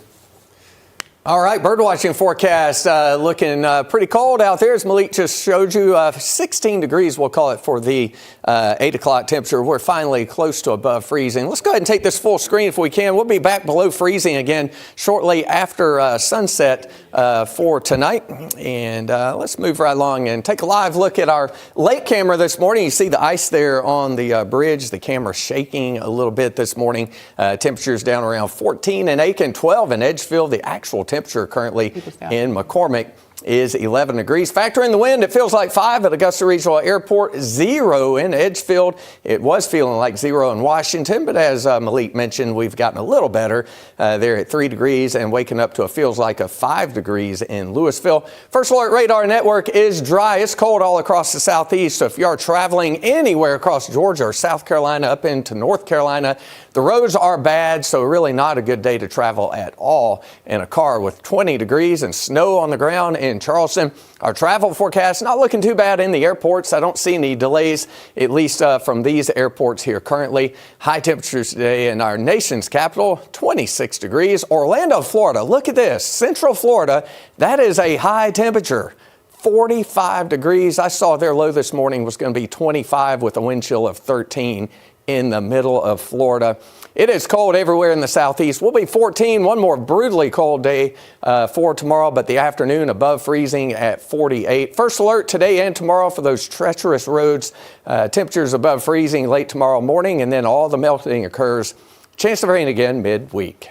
Speaker 3: All right, bird watching forecast looking pretty cold out there, as Malik just showed you. 16 degrees, we'll call it, for the 8 o'clock temperature. We're finally close to above freezing. Let's go ahead and take this full screen if we can. We'll be back below freezing again shortly after sunset for tonight. And let's move right along and take a live look at our lake camera this morning. You see the ice there on the bridge. The camera shaking a little bit this morning. Temperatures down around 14 in Aiken, 12 in Edgefield. The actual temperature currently in McCormick is 11 degrees. Factor in the wind, it feels like 5 at Augusta Regional Airport, 0 in Edgefield. It was feeling like 0 in Washington, but as Malik mentioned, we've gotten a little better there at 3 degrees and waking up to a feels like a 5 degrees in Louisville. First Alert Radar Network is dry. It's cold all across the southeast, so if you are traveling anywhere across Georgia or South Carolina up into North Carolina, the roads are bad, so really not a good day to travel at all in a car with 20 degrees and snow on the ground in Charleston. Our travel forecast not looking too bad in the airports. I don't see any delays, at least from these airports here currently. High temperatures today in our nation's capital, 26 degrees. Orlando, Florida, look at this. Central Florida, that is a high temperature. 45 degrees. I saw their low this morning was going to be 25 with a wind chill of 13 in the middle of Florida. It is cold everywhere in the southeast. We'll be 14, one more brutally cold day for tomorrow, but the afternoon above freezing at 48. First alert today and tomorrow for those treacherous roads. Temperatures above freezing late tomorrow morning, and then all the melting occurs. Chance of rain again midweek.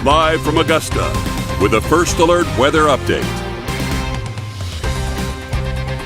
Speaker 9: Live from Augusta with a First Alert weather update.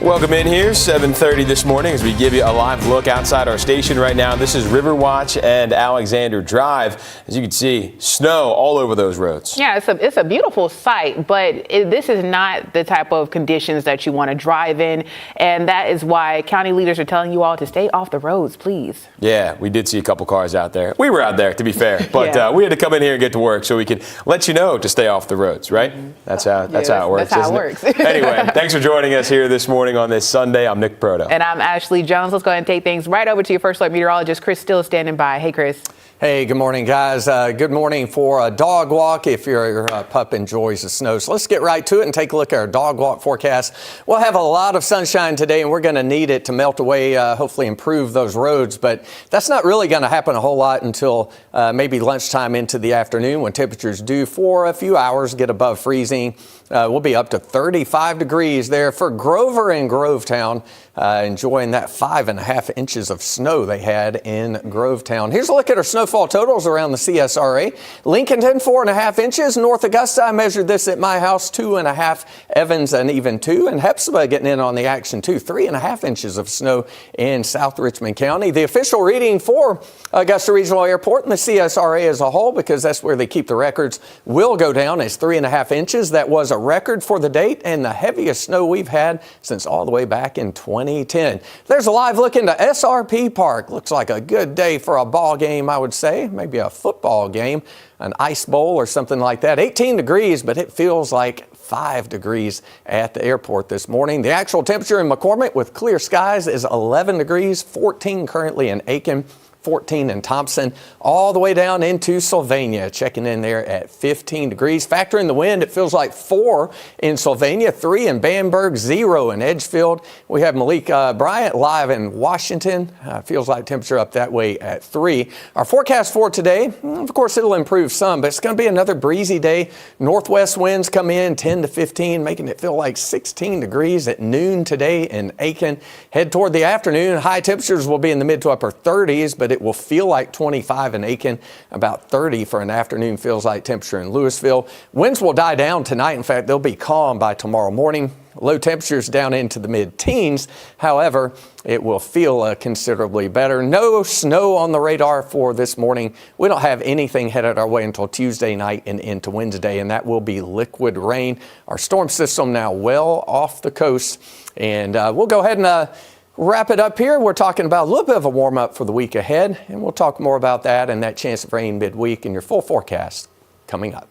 Speaker 2: Welcome in here, 7:30 this morning as we give you a live look outside our station right now. This is Riverwatch and Alexander Drive. As you can see, snow all over those roads.
Speaker 1: Yeah, it's a beautiful sight, but this is not the type of conditions that you want to drive in. And that is why county leaders are telling you all to stay off the roads, please.
Speaker 2: Yeah, we did see a couple cars out there. We were out there, to be fair, but
Speaker 1: Yeah.
Speaker 2: we had to come in here and get to work so we could let you know to stay off the roads, right? That's how it works.
Speaker 1: That's how it
Speaker 2: isn't
Speaker 1: works.
Speaker 2: Anyway, thanks for joining us here this morning on this Sunday. I'm Nick Proto.
Speaker 1: And I'm Ashley Jones. Let's go ahead and take things right over to your First Alert meteorologist, Chris Still, standing by. Hey, Chris.
Speaker 3: Hey, good morning, guys. Good morning for a dog walk if your pup enjoys the snow. So let's get right to it and take a look at our dog walk forecast. We'll have a lot of sunshine today, and we're going to need it to melt away, hopefully improve those roads. But that's not really going to happen a whole lot until maybe lunchtime into the afternoon when temperatures do for a few hours get above freezing. We'll be up to 35 degrees there for Grover and Grovetown, enjoying that 5.5 inches of snow they had in Grovetown. Here's a look at our snowfall totals around the CSRA. Lincolnton, 4.5 inches. North Augusta, I measured this at my house, 2.5. Evans, an even 2. And Hepzibah getting in on the action, too. 3.5 inches of snow in South Richmond County. The official reading for Augusta Regional Airport and the CSRA as a whole, because that's where they keep the records, will go down as 3.5 inches. That was a record for the date and the heaviest snow we've had since all the way back in 2010. There's a live look into SRP Park. Looks like a good day for a ball game, I would say. Maybe a football game, an ice bowl or something like that. 18 degrees, but it feels like 5 degrees at the airport this morning. The actual temperature in McCormick with clear skies is 11 degrees, 14 currently in Aiken, 14 in Thompson, all the way down into Sylvania, checking in there at 15 degrees. Factor in the wind, it feels like 4 in Sylvania, 3 in Bamberg, 0 in Edgefield. We have Malik Bryant live in Washington. Feels like temperature up that way at 3. Our forecast for today, of course, it'll improve some, but it's going to be another breezy day. Northwest winds come in 10 to 15, making it feel like 16 degrees at noon today in Aiken. Head toward the afternoon, high temperatures will be in the mid to upper 30s, but it will feel like 25 in Aiken, about 30 for an afternoon feels like temperature in Louisville. Winds will die down tonight. In fact, they'll be calm by tomorrow morning. Low temperatures down into the mid-teens. However, it will feel considerably better. No snow on the radar for this morning. We don't have anything headed our way until Tuesday night and into Wednesday, and that will be liquid rain. Our storm system now well off the coast, and we'll go ahead and wrap it up here. We're talking about a little bit of a warm-up for the week ahead, and we'll talk more about that and that chance of rain midweek in your full forecast coming up.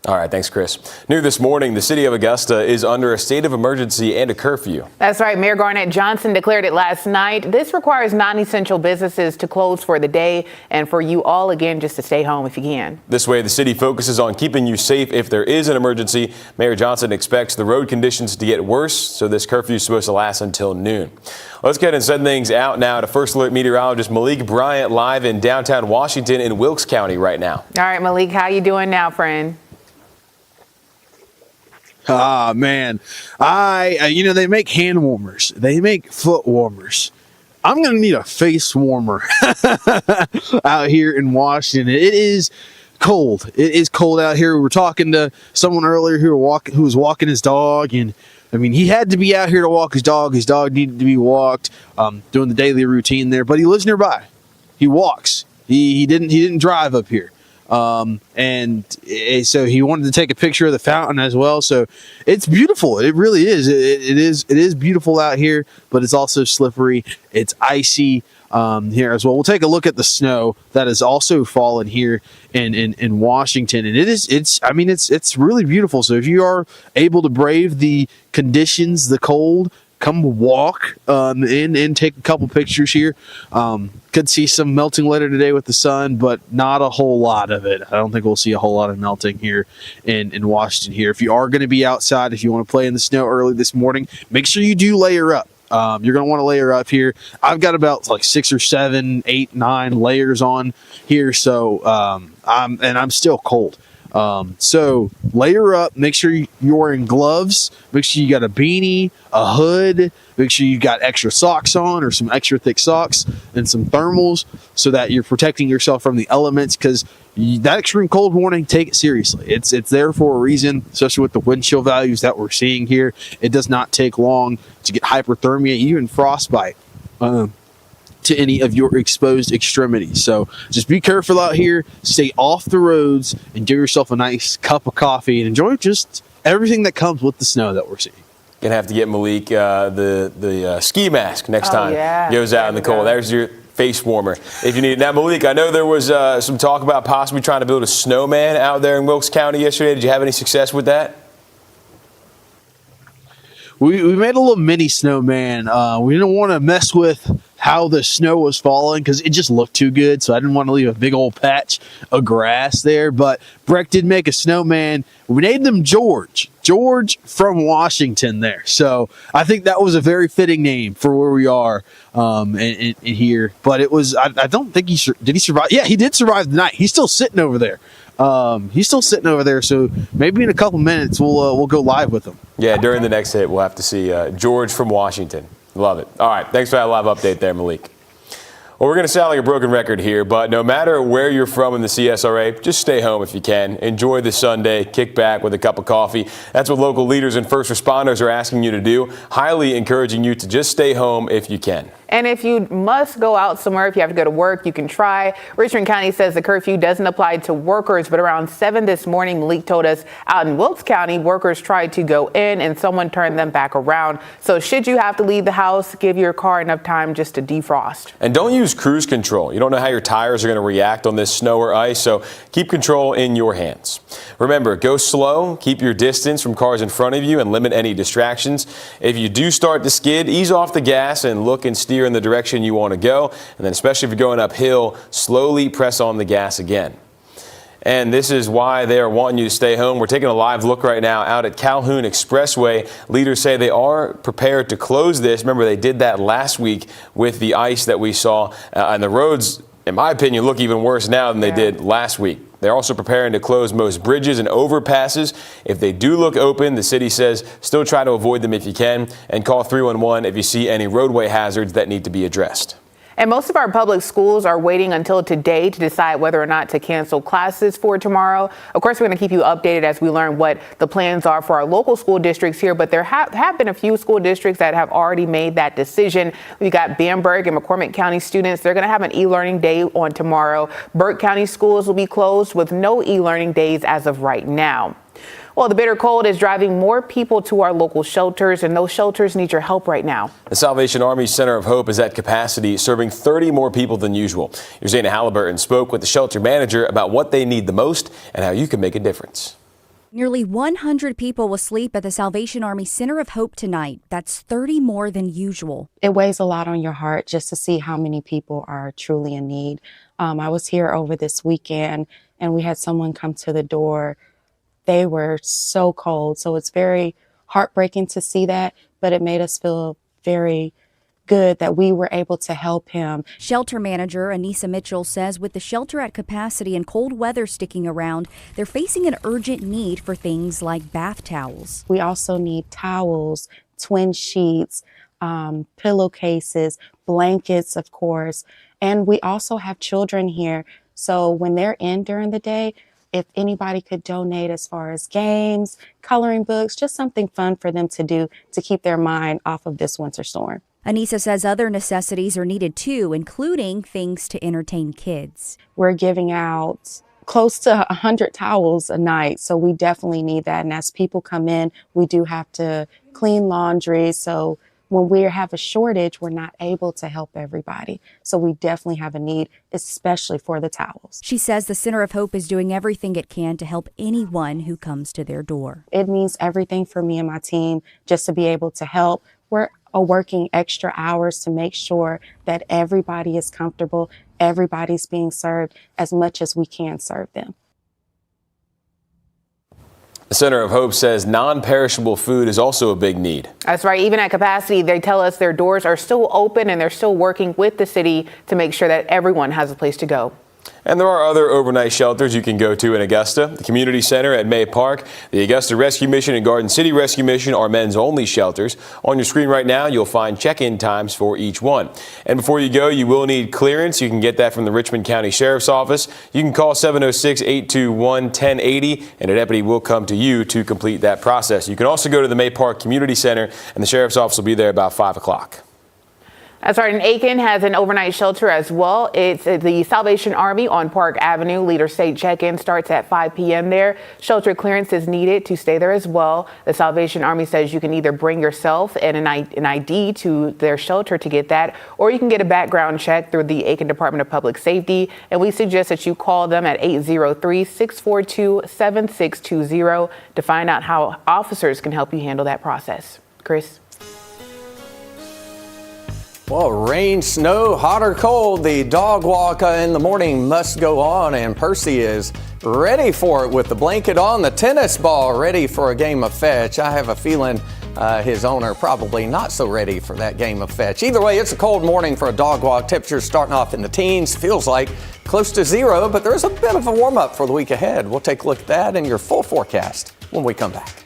Speaker 2: All right, thanks, Chris. New this morning, the city of Augusta is under a state of emergency and a curfew.
Speaker 1: That's right. Mayor Garnett Johnson declared it last night. This requires non-essential businesses to close for the day and for you all, again, just to stay home if you can.
Speaker 2: This way, the city focuses on keeping you safe if there is an emergency. Mayor Johnson expects the road conditions to get worse, so this curfew is supposed to last until noon. Let's get and send things out now to First Alert meteorologist Malik Bryant live in downtown Washington in Wilkes County right now.
Speaker 1: All right, Malik, how you doing now, friend?
Speaker 4: Ah, man. They make hand warmers. They make foot warmers. I'm going to need a face warmer out here in Washington. It is cold. It is cold out here. We were talking to someone earlier who was walking his dog, and I mean, he had to be out here to walk his dog. His dog needed to be walked, doing the daily routine there, but he lives nearby. He walks. He didn't drive up here. So he wanted to take a picture of the fountain as well. So it's beautiful. It really is. It is beautiful out here, but it's also slippery. It's icy here as well. We'll take a look at the snow that has also fallen here in Washington, and it's really beautiful. So if you are able to brave the conditions, the cold, come walk and take a couple pictures here. Could see some melting later today with the sun, but not a whole lot of it. I don't think we'll see a whole lot of melting here in Washington here. If you are going to be outside, if you want to play in the snow early this morning, make sure you do layer up. You're going to want to layer up here. I've got about like 6 or 7, 8, 9 layers on here. So I'm still cold. So layer up, make sure you're wearing gloves, make sure you got a beanie, a hood, make sure you've got extra socks on or some extra thick socks and some thermals so that you're protecting yourself from the elements, because that extreme cold warning, take it seriously. It's there for a reason, especially with the wind chill values that we're seeing here. It does not take long to get hypothermia, even frostbite. To any of your exposed extremities. So just be careful out here, stay off the roads, and give yourself a nice cup of coffee and enjoy just everything that comes with the snow that we're seeing.
Speaker 2: Gonna have to get Malik the ski mask next time he goes out in the cold. There's your face warmer if you need it. Now, Malik, I know there was some talk about possibly trying to build a snowman out there in Wilkes County yesterday. Did you have any success with that?
Speaker 4: We made a little mini snowman. We didn't want to mess with how the snow was falling because it just looked too good. So I didn't want to leave a big old patch of grass there. But Breck did make a snowman. We named him George from Washington there. So I think that was a very fitting name for where we are in here. But it was, I don't think did he survive? Yeah, he did survive the night. He's still sitting over there. So maybe in a couple minutes we'll go live with him.
Speaker 2: Yeah, during the next hit, we'll have to see George from Washington. Love it. All right, thanks for that live update there, Malik. Well, we're going to sound like a broken record here, but no matter where you're from in the CSRA, just stay home if you can. Enjoy the Sunday, kick back with a cup of coffee. That's what local leaders and first responders are asking you to do, highly encouraging you to just stay home if you can.
Speaker 1: And if you must go out somewhere, if you have to go to work, you can try. Richmond County says the curfew doesn't apply to workers, but around 7 this morning, Malik told us out in Wilkes County, workers tried to go in and someone turned them back around. So should you have to leave the house, give your car enough time just to defrost.
Speaker 2: And don't use cruise control. You don't know how your tires are going to react on this snow or ice, so keep control in your hands. Remember, go slow, keep your distance from cars in front of you, and limit any distractions. If you do start to skid, ease off the gas and look and steer in the direction you want to go. And then especially if you're going uphill, slowly press on the gas again. And this is why they are wanting you to stay home. We're taking a live look right now out at Calhoun Expressway. Leaders say they are prepared to close this. Remember, they did that last week with the ice that we saw. And the roads, in my opinion, look even worse now than they did last week. They're also preparing to close most bridges and overpasses. If they do look open, the city says still try to avoid them if you can, and call 311 if you see any roadway hazards that need to be addressed.
Speaker 1: And most of our public schools are waiting until today to decide whether or not to cancel classes for tomorrow. Of course, we're going to keep you updated as we learn what the plans are for our local school districts here. But there have been a few school districts that have already made that decision. We've got Bamberg and McCormick County students. They're going to have an e-learning day on tomorrow. Burke County schools will be closed with no e-learning days as of right now. Well, the bitter cold is driving more people to our local shelters, and those shelters need your help right now.
Speaker 2: The Salvation Army Center of Hope is at capacity, serving 30 more people than usual. Your Zana Halliburton spoke with the shelter manager about what they need the most and how you can make a difference.
Speaker 10: Nearly 100 people will sleep at the Salvation Army Center of Hope tonight. That's 30 more than usual.
Speaker 11: It weighs a lot on your heart just to see how many people are truly in need. I was here over this weekend, and we had someone come to the door. They were so cold, so it's very heartbreaking to see that, but it made us feel very good that we were able to help him.
Speaker 10: Shelter manager Anissa Mitchell says with the shelter at capacity and cold weather sticking around, they're facing an urgent need for things like bath towels.
Speaker 11: We also need towels, twin sheets, pillowcases, blankets, of course, and we also have children here. So when they're in during the day, if anybody could donate as far as games, coloring books, just something fun for them to do to keep their mind off of this winter storm.
Speaker 10: Anissa says other necessities are needed too, including things to entertain kids.
Speaker 11: We're giving out close to 100 towels a night, so we definitely need that. And as people come in, we do have to clean laundry. So when we have a shortage, we're not able to help everybody. So we definitely have a need, especially for the towels.
Speaker 10: She says the Center of Hope is doing everything it can to help anyone who comes to their door.
Speaker 11: It means everything for me and my team just to be able to help. We're working extra hours to make sure that everybody is comfortable, everybody's being served as much as we can serve them.
Speaker 2: The Center of Hope says non-perishable food is also a big need.
Speaker 1: That's right. Even at capacity, they tell us their doors are still open and they're still working with the city to make sure that everyone has a place to go.
Speaker 2: And there are other overnight shelters you can go to in Augusta. The Community Center at May Park, the Augusta Rescue Mission and Garden City Rescue Mission are men's-only shelters. On your screen right now, you'll find check-in times for each one. And before you go, you will need clearance. You can get that from the Richmond County Sheriff's Office. You can call 706-821-1080, and a deputy will come to you to complete that process. You can also go to the May Park Community Center, and the Sheriff's Office will be there about 5 o'clock.
Speaker 1: Sergeant Aiken has an overnight shelter as well. It's the Salvation Army on Park Avenue. Leader State check-in starts at 5 p.m. there. Shelter clearance is needed to stay there as well. The Salvation Army says you can either bring yourself and an ID to their shelter to get that, or you can get a background check through the Aiken Department of Public Safety. And we suggest that you call them at 803-642-7620 to find out how officers can help you handle that process. Chris?
Speaker 3: Well, rain, snow, hot or cold, the dog walk in the morning must go on, and Percy is ready for it with the blanket on, the tennis ball ready for a game of fetch. I have a feeling his owner probably not so ready for that game of fetch. Either way, it's a cold morning for a dog walk. Temperatures starting off in the teens, feels like close to 0, but there's a bit of a warm up for the week ahead. We'll take a look at that and your full forecast when we come back.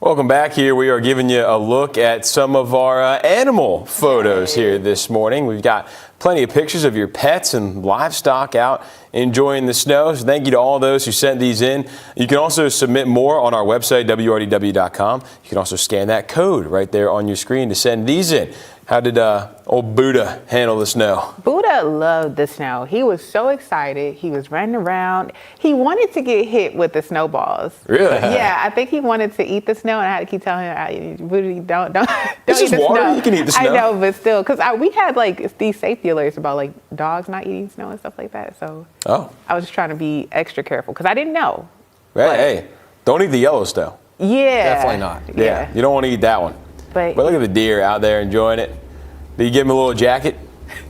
Speaker 2: Welcome back. Here we are giving you a look at some of our animal photos here this morning. We've got plenty of pictures of your pets and livestock out enjoying the snow. So thank you to all those who sent these in. You can also submit more on our website, WRDW.com. You can also scan that code right there on your screen to send these in. How did old Buddha handle the snow?
Speaker 1: Buddha loved the snow. He was so excited. He was running around. He wanted to get hit with the snowballs.
Speaker 2: Really?
Speaker 1: Yeah, I think he wanted to eat the snow, and I had to keep telling him, Buddha, don't
Speaker 2: This
Speaker 1: eat
Speaker 2: is
Speaker 1: the
Speaker 2: water.
Speaker 1: snow.
Speaker 2: You can eat the snow.
Speaker 1: I know, but still, because we had like these safety alerts about like dogs not eating snow and stuff like that. So I was just trying to be extra careful because I didn't know.
Speaker 2: Hey, don't eat the Yellowstone.
Speaker 1: Yeah.
Speaker 3: Definitely not.
Speaker 2: Yeah, you don't want to eat that one.
Speaker 1: But
Speaker 2: look at the deer out there enjoying it. Did you give him a little jacket?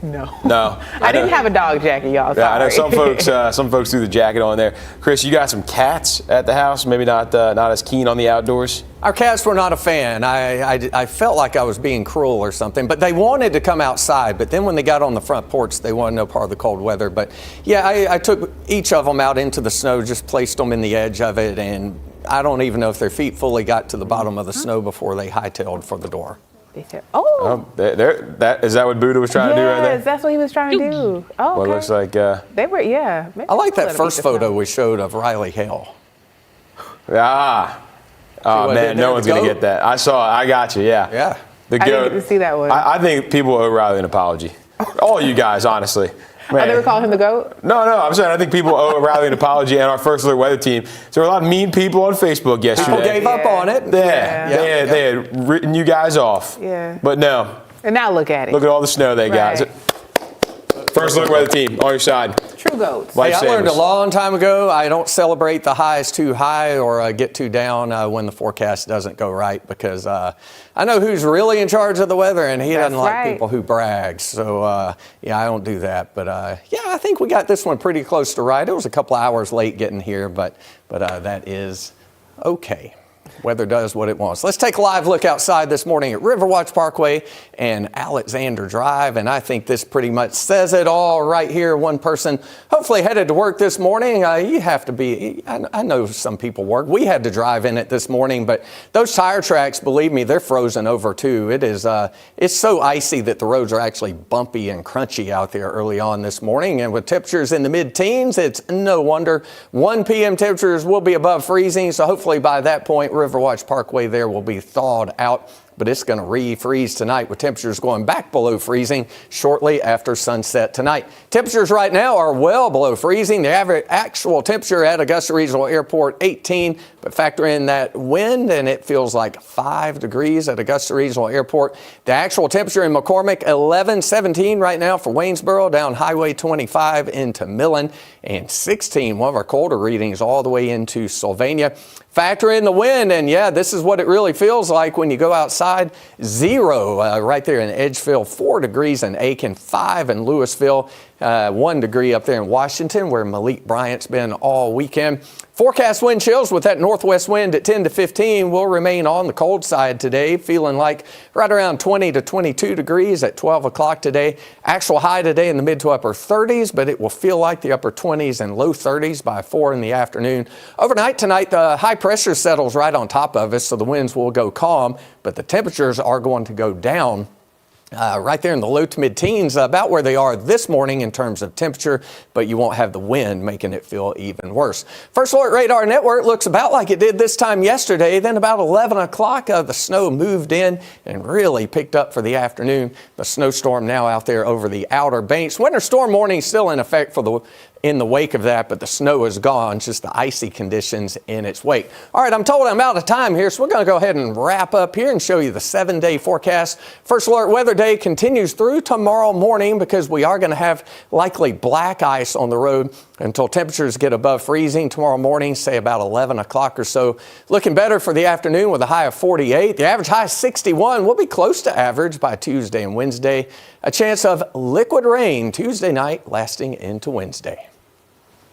Speaker 1: No.
Speaker 2: No.
Speaker 1: I didn't have a dog jacket, y'all. Sorry.
Speaker 2: Yeah, I know some folks threw the jacket on there. Chris, you got some cats at the house, maybe not as keen on the outdoors?
Speaker 3: Our cats were not a fan. I felt like I was being cruel or something, but they wanted to come outside. But then when they got on the front porch, they wanted no part of the cold weather. But yeah, I took each of them out into the snow, just placed them in the edge of it, and I don't even know if their feet fully got to the bottom of the snow before they hightailed for the door.
Speaker 1: They said, "Oh,
Speaker 2: is that what Buddha was trying to do right there?"
Speaker 1: Yes, that's what he was trying to do. Oh, okay.
Speaker 2: Well, it looks like
Speaker 1: they were. Yeah.
Speaker 3: I like that first photo we showed of Riley Hale.
Speaker 2: Oh man, no one's gonna get that. I got you. Yeah.
Speaker 3: Yeah.
Speaker 2: The
Speaker 1: I didn't
Speaker 2: goat.
Speaker 1: get to see that one.
Speaker 2: I think people owe Riley an apology. All you guys, honestly. Man.
Speaker 1: Oh, they were calling him the GOAT?
Speaker 2: No, I'm saying I think people owe Riley an apology and our First Alert Weather team. So there were a lot of mean people on Facebook yesterday.
Speaker 3: People gave up on it.
Speaker 2: They had written you guys off.
Speaker 1: Yeah.
Speaker 2: But no.
Speaker 1: And now look at it.
Speaker 2: Look at all the snow they got.
Speaker 1: Right.
Speaker 2: First Alert Weather team on your side.
Speaker 1: True goats.
Speaker 3: Hey, I learned a long time ago, I don't celebrate the highs too high or get too down when the forecast doesn't go right, because I know who's really in charge of the weather, and he doesn't like people who brag. So, yeah, I don't do that. But, yeah, I think we got this one pretty close to right. It was a couple hours late getting here, but that is okay. Weather does what it wants. Let's take a live look outside this morning at Riverwatch Parkway and Alexander Drive. And I think this pretty much says it all right here. One person hopefully headed to work this morning. You have to be, I know some people work. We had to drive in it this morning, but those tire tracks, believe me, they're frozen over too. It is, it's so icy that the roads are actually bumpy and crunchy out there early on this morning. And with temperatures in the mid-teens, it's no wonder 1 p.m. temperatures will be above freezing. So hopefully by that point, Riverwatch Parkway there will be thawed out, but it's going to refreeze tonight with temperatures going back below freezing shortly after sunset tonight. Temperatures right now are well below freezing. The average actual temperature at Augusta Regional Airport 18, but factor in that wind and it feels like 5 degrees at Augusta Regional Airport. The actual temperature in McCormick 11-17 right now for Waynesboro, down Highway 25 into Millen, and 16, one of our colder readings all the way into Sylvania. Factor in the wind, and yeah, this is what it really feels like when you go outside. 0 right there in Edgeville, 4 degrees in Aiken, 5 in Louisville, 1 degree up there in Washington, where Malik Bryant's been all weekend. Forecast wind chills with that northwest wind at 10 to 15 will remain on the cold side today, feeling like right around 20 to 22 degrees at 12 o'clock today. Actual high today in the mid to upper 30s, but it will feel like the upper 20s and low 30s by 4 in the afternoon. Overnight tonight, the high pressure settles right on top of us, so the winds will go calm, but the temperatures are going to go down. Right there in the low to mid-teens, about where they are this morning in terms of temperature, but you won't have the wind making it feel even worse. First Alert Radar Network looks about like it did this time yesterday. Then about 11 o'clock, the snow moved in and really picked up for the afternoon. The snowstorm now out there over the Outer Banks. Winter storm warning still in effect in the wake of that, but the snow is gone, just the icy conditions in its wake. All right, I'm told I'm out of time here, so we're going to go ahead and wrap up here and show you the 7-day forecast. First Alert Weather Day continues through tomorrow morning because we are going to have likely black ice on the road until temperatures get above freezing tomorrow morning, say about 11 o'clock or so. Looking better for the afternoon with a high of 48. The average high 61 will be close to average by Tuesday and Wednesday. A chance of liquid rain Tuesday night lasting into Wednesday.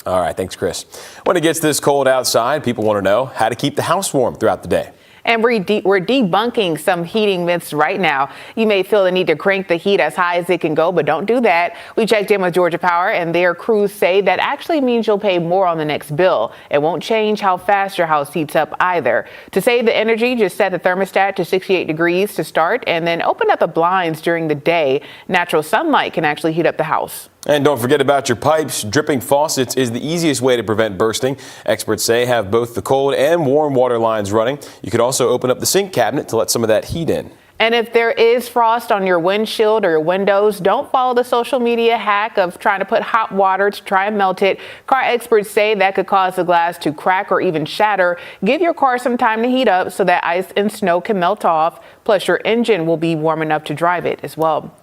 Speaker 2: All right, thanks, Chris. When it gets this cold outside, people want to know how to keep the house warm throughout the day.
Speaker 1: And we're debunking some heating myths right now. You may feel the need to crank the heat as high as it can go, but don't do that. We checked in with Georgia Power, and their crews say that actually means you'll pay more on the next bill. It won't change how fast your house heats up either. To save the energy, just set the thermostat to 68 degrees to start, and then open up the blinds during the day. Natural sunlight can actually heat up the house.
Speaker 2: And don't forget about your pipes. Dripping faucets is the easiest way to prevent bursting. Experts say have both the cold and warm water lines running. You could also open up the sink cabinet to let some of that heat in.
Speaker 1: And if there is frost on your windshield or your windows, don't follow the social media hack of trying to put hot water to try and melt it. Car experts say that could cause the glass to crack or even shatter. Give your car some time to heat up so that ice and snow can melt off. Plus, your engine will be warm enough to drive it as well.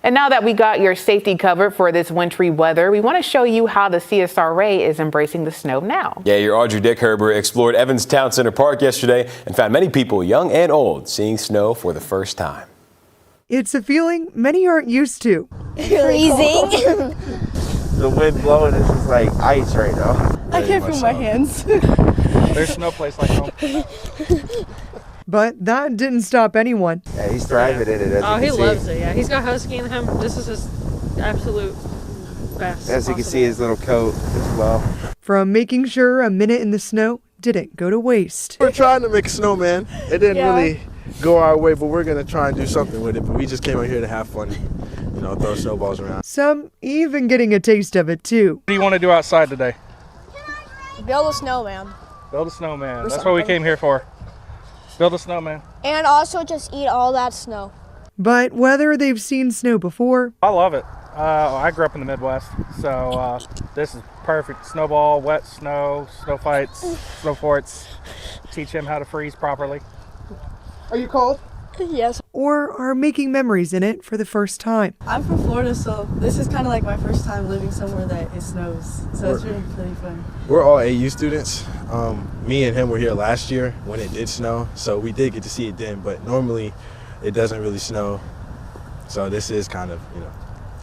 Speaker 1: And now that we got your safety covered for this wintry weather, we want to show you how the CSRA is embracing the snow now.
Speaker 2: Yeah, your Audrey Dickherber explored Evans Town Center Park yesterday and found many people, young and old, seeing snow for the first time.
Speaker 12: it's a feeling many aren't used to.
Speaker 17: Freezing.
Speaker 14: The wind blowing is just like ice right now.
Speaker 16: I can't feel my hands.
Speaker 8: There's no place like home.
Speaker 12: But that didn't stop anyone.
Speaker 14: Yeah, he's thriving in it.
Speaker 13: Oh, he loves it. Yeah, he's got husky in him. This is his absolute best.
Speaker 14: As you can see, his little coat as well.
Speaker 12: From making sure a minute in the snow didn't go to waste.
Speaker 15: We're trying to make a snowman. It didn't really go our way, but we're gonna try and do something with it. But we just came out here to have fun, throw snowballs around.
Speaker 12: Some even getting a taste of it too.
Speaker 8: What do you want to do outside today?
Speaker 16: Build a snowman.
Speaker 8: Build a snowman. That's what we came here for. Build a snowman.
Speaker 16: And also just eat all that snow.
Speaker 12: But whether they've seen snow before,
Speaker 8: I love it. I grew up in the Midwest, so this is perfect. Snowball, wet snow, snow fights, snow forts. Teach him how to freeze properly.
Speaker 12: are you cold?
Speaker 16: Yes.
Speaker 12: Or are making memories in it for the first time.
Speaker 16: I'm from Florida, so this is kind of like my first time living somewhere that it snows. So it's really fun.
Speaker 15: We're all AU students. Me and him were here last year when it did snow, so we did get to see it then, but normally it doesn't really snow. So this is kind of,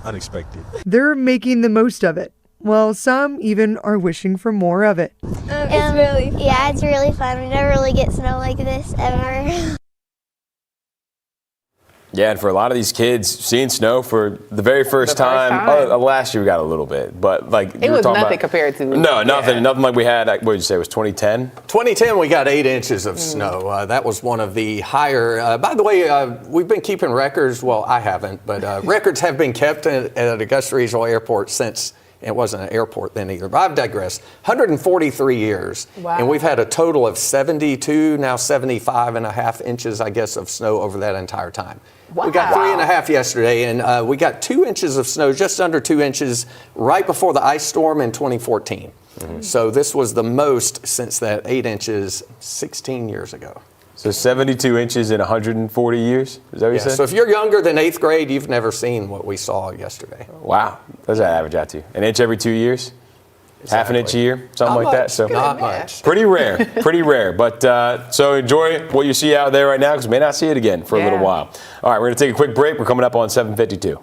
Speaker 15: unexpected.
Speaker 12: They're making the most of it, while some even are wishing for more of it.
Speaker 17: It's really fun. Yeah, it's really fun. We never really get snow like this ever.
Speaker 2: Yeah, and for a lot of these kids, seeing snow for the very first time. Last year we got a little bit, but like
Speaker 1: it was nothing compared to.
Speaker 2: No, nothing like we had. What did you say? It was 2010.
Speaker 3: 2010, we got 8 inches of snow. That was one of the higher. By the way, we've been keeping records. Well, I haven't, but records have been kept at Augusta Regional Airport since. It wasn't an airport then either, but I've digressed. 143 years.
Speaker 1: Wow.
Speaker 3: And we've had a total of 72, now 75.5 inches, I guess, of snow over that entire time.
Speaker 1: Wow.
Speaker 3: We got 3.5 yesterday, and we got 2 inches of snow, just under 2 inches, right before the ice storm in 2014. So this was the most since that 8 inches 16 years ago.
Speaker 2: So 72 inches in 140 years? Is that what you said?
Speaker 3: So if you're younger than 8th grade, you've never seen what we saw yesterday.
Speaker 2: Wow. What does that average out to? An inch every 2 years? Exactly. Half an inch a year? Something like that? So
Speaker 3: not much.
Speaker 2: Pretty rare. Pretty rare. But so enjoy what you see out there right now because we may not see it again for a little while. All right, we're going to take a quick break. We're coming up on 7:52.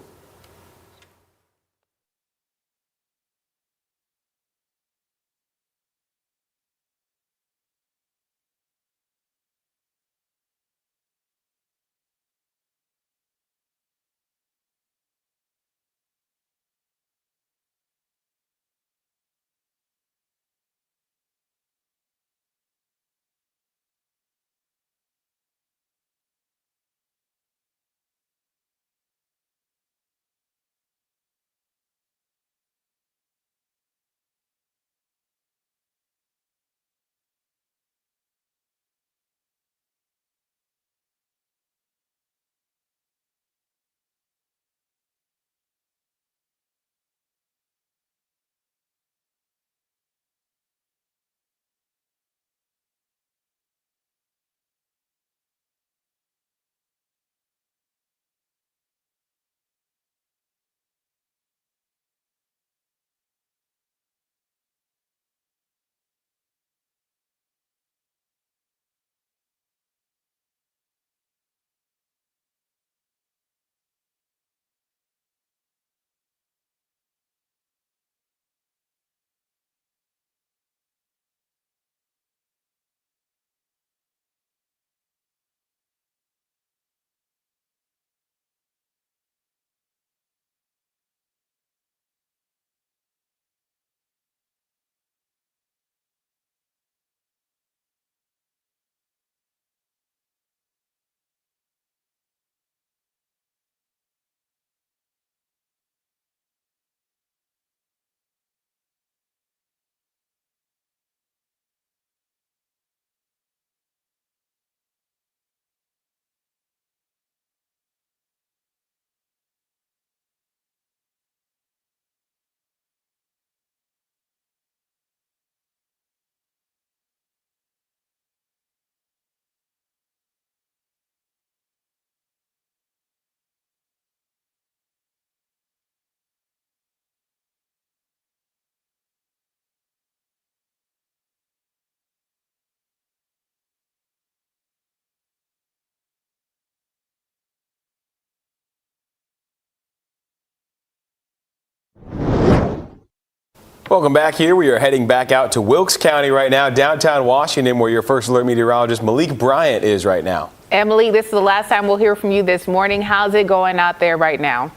Speaker 2: Welcome back here. We are heading back out to Wilkes County right now, downtown Washington, where your first alert meteorologist Malik Bryant is right now.
Speaker 1: And Malik, this is the last time we'll hear from you this morning. How's it going out there right now?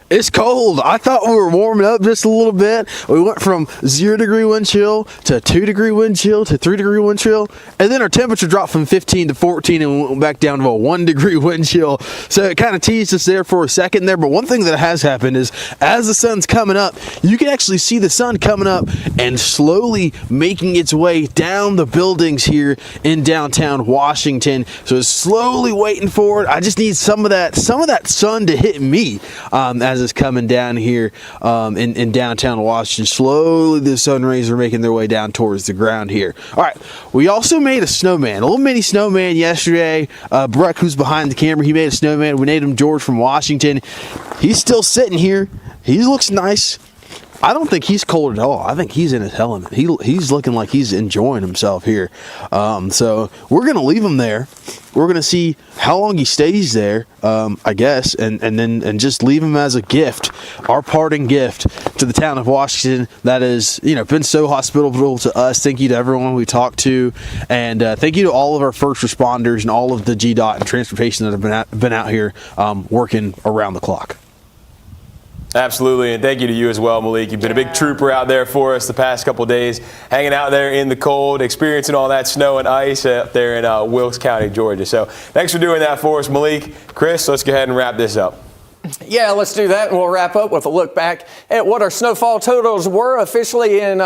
Speaker 4: It's cold. I thought we were warming up just a little bit. We went from 0-degree wind chill to 2-degree wind chill to 3-degree wind chill. And then our temperature dropped from 15 to 14 and we went back down to a 1-degree wind chill. So it kind of teased us there for a second there. But one thing that has happened is as the sun's coming up, you can actually see the sun coming up and slowly making its way down the buildings here in downtown Washington. So it's slowly waiting for it. I just need some of that sun to hit me as it's coming down here in downtown Washington. Slowly the sun rays are making their way down towards the ground here. All right, we also made a snowman, a little mini snowman yesterday. Breck, who's behind the camera, he made a snowman. We named him George from Washington. He's still sitting here. He looks nice. I don't think he's cold at all. I think he's in his element. He's looking like he's enjoying himself here. So we're going to leave him there. We're going to see how long he stays there, I guess, and just leave him as a gift, our parting gift to the town of Washington that has, been so hospitable to us. Thank you to everyone we talked to, and thank you to all of our first responders and all of the GDOT and transportation that have been out here working around the clock.
Speaker 2: Absolutely, and thank you to you as well, Malik. You've been a big trooper out there for us the past couple of days, hanging out there in the cold, experiencing all that snow and ice out there in Wilkes County, Georgia. So thanks for doing that for us, Malik. Chris, let's go ahead and wrap this up.
Speaker 3: Yeah, let's do that, and we'll wrap up with a look back at what our snowfall totals were officially in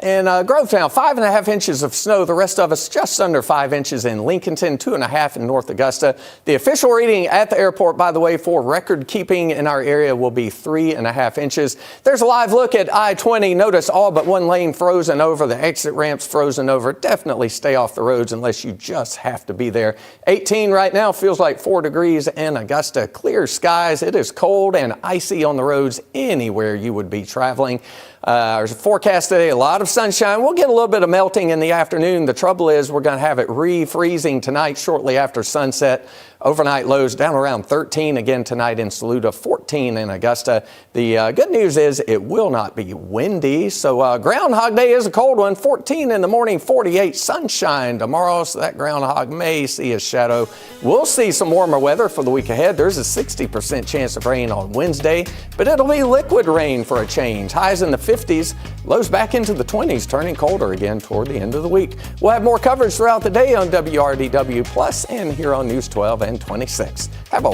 Speaker 3: Grovetown. 5.5 inches of snow. The rest of us just under 5 inches in Lincolnton, 2.5 in North Augusta. The official reading at the airport, by the way, for record keeping in our area will be 3.5 inches. There's a live look at I-20. Notice all but one lane frozen over. The exit ramps frozen over. Definitely stay off the roads unless you just have to be there. 18 right now, feels like 4 degrees in Augusta. Clear skies. It is cold and icy on the roads anywhere you would be traveling. There's a forecast today, a lot of sunshine. We'll get a little bit of melting in the afternoon. The trouble is we're going to have it re-freezing tonight shortly after sunset. Overnight lows down around 13 again tonight in Saluda, 14 in Augusta. The good news is it will not be windy. So Groundhog Day is a cold one. 14 in the morning, 48 sunshine tomorrow. So that groundhog may see a shadow. We'll see some warmer weather for the week ahead. There's a 60% chance of rain on Wednesday, but it'll be liquid rain for a change. Highs in the 50s, lows back into the 20s, turning colder again toward the end of the week. We'll have more coverage throughout the day on WRDW Plus and here on News 12 and 26. Have a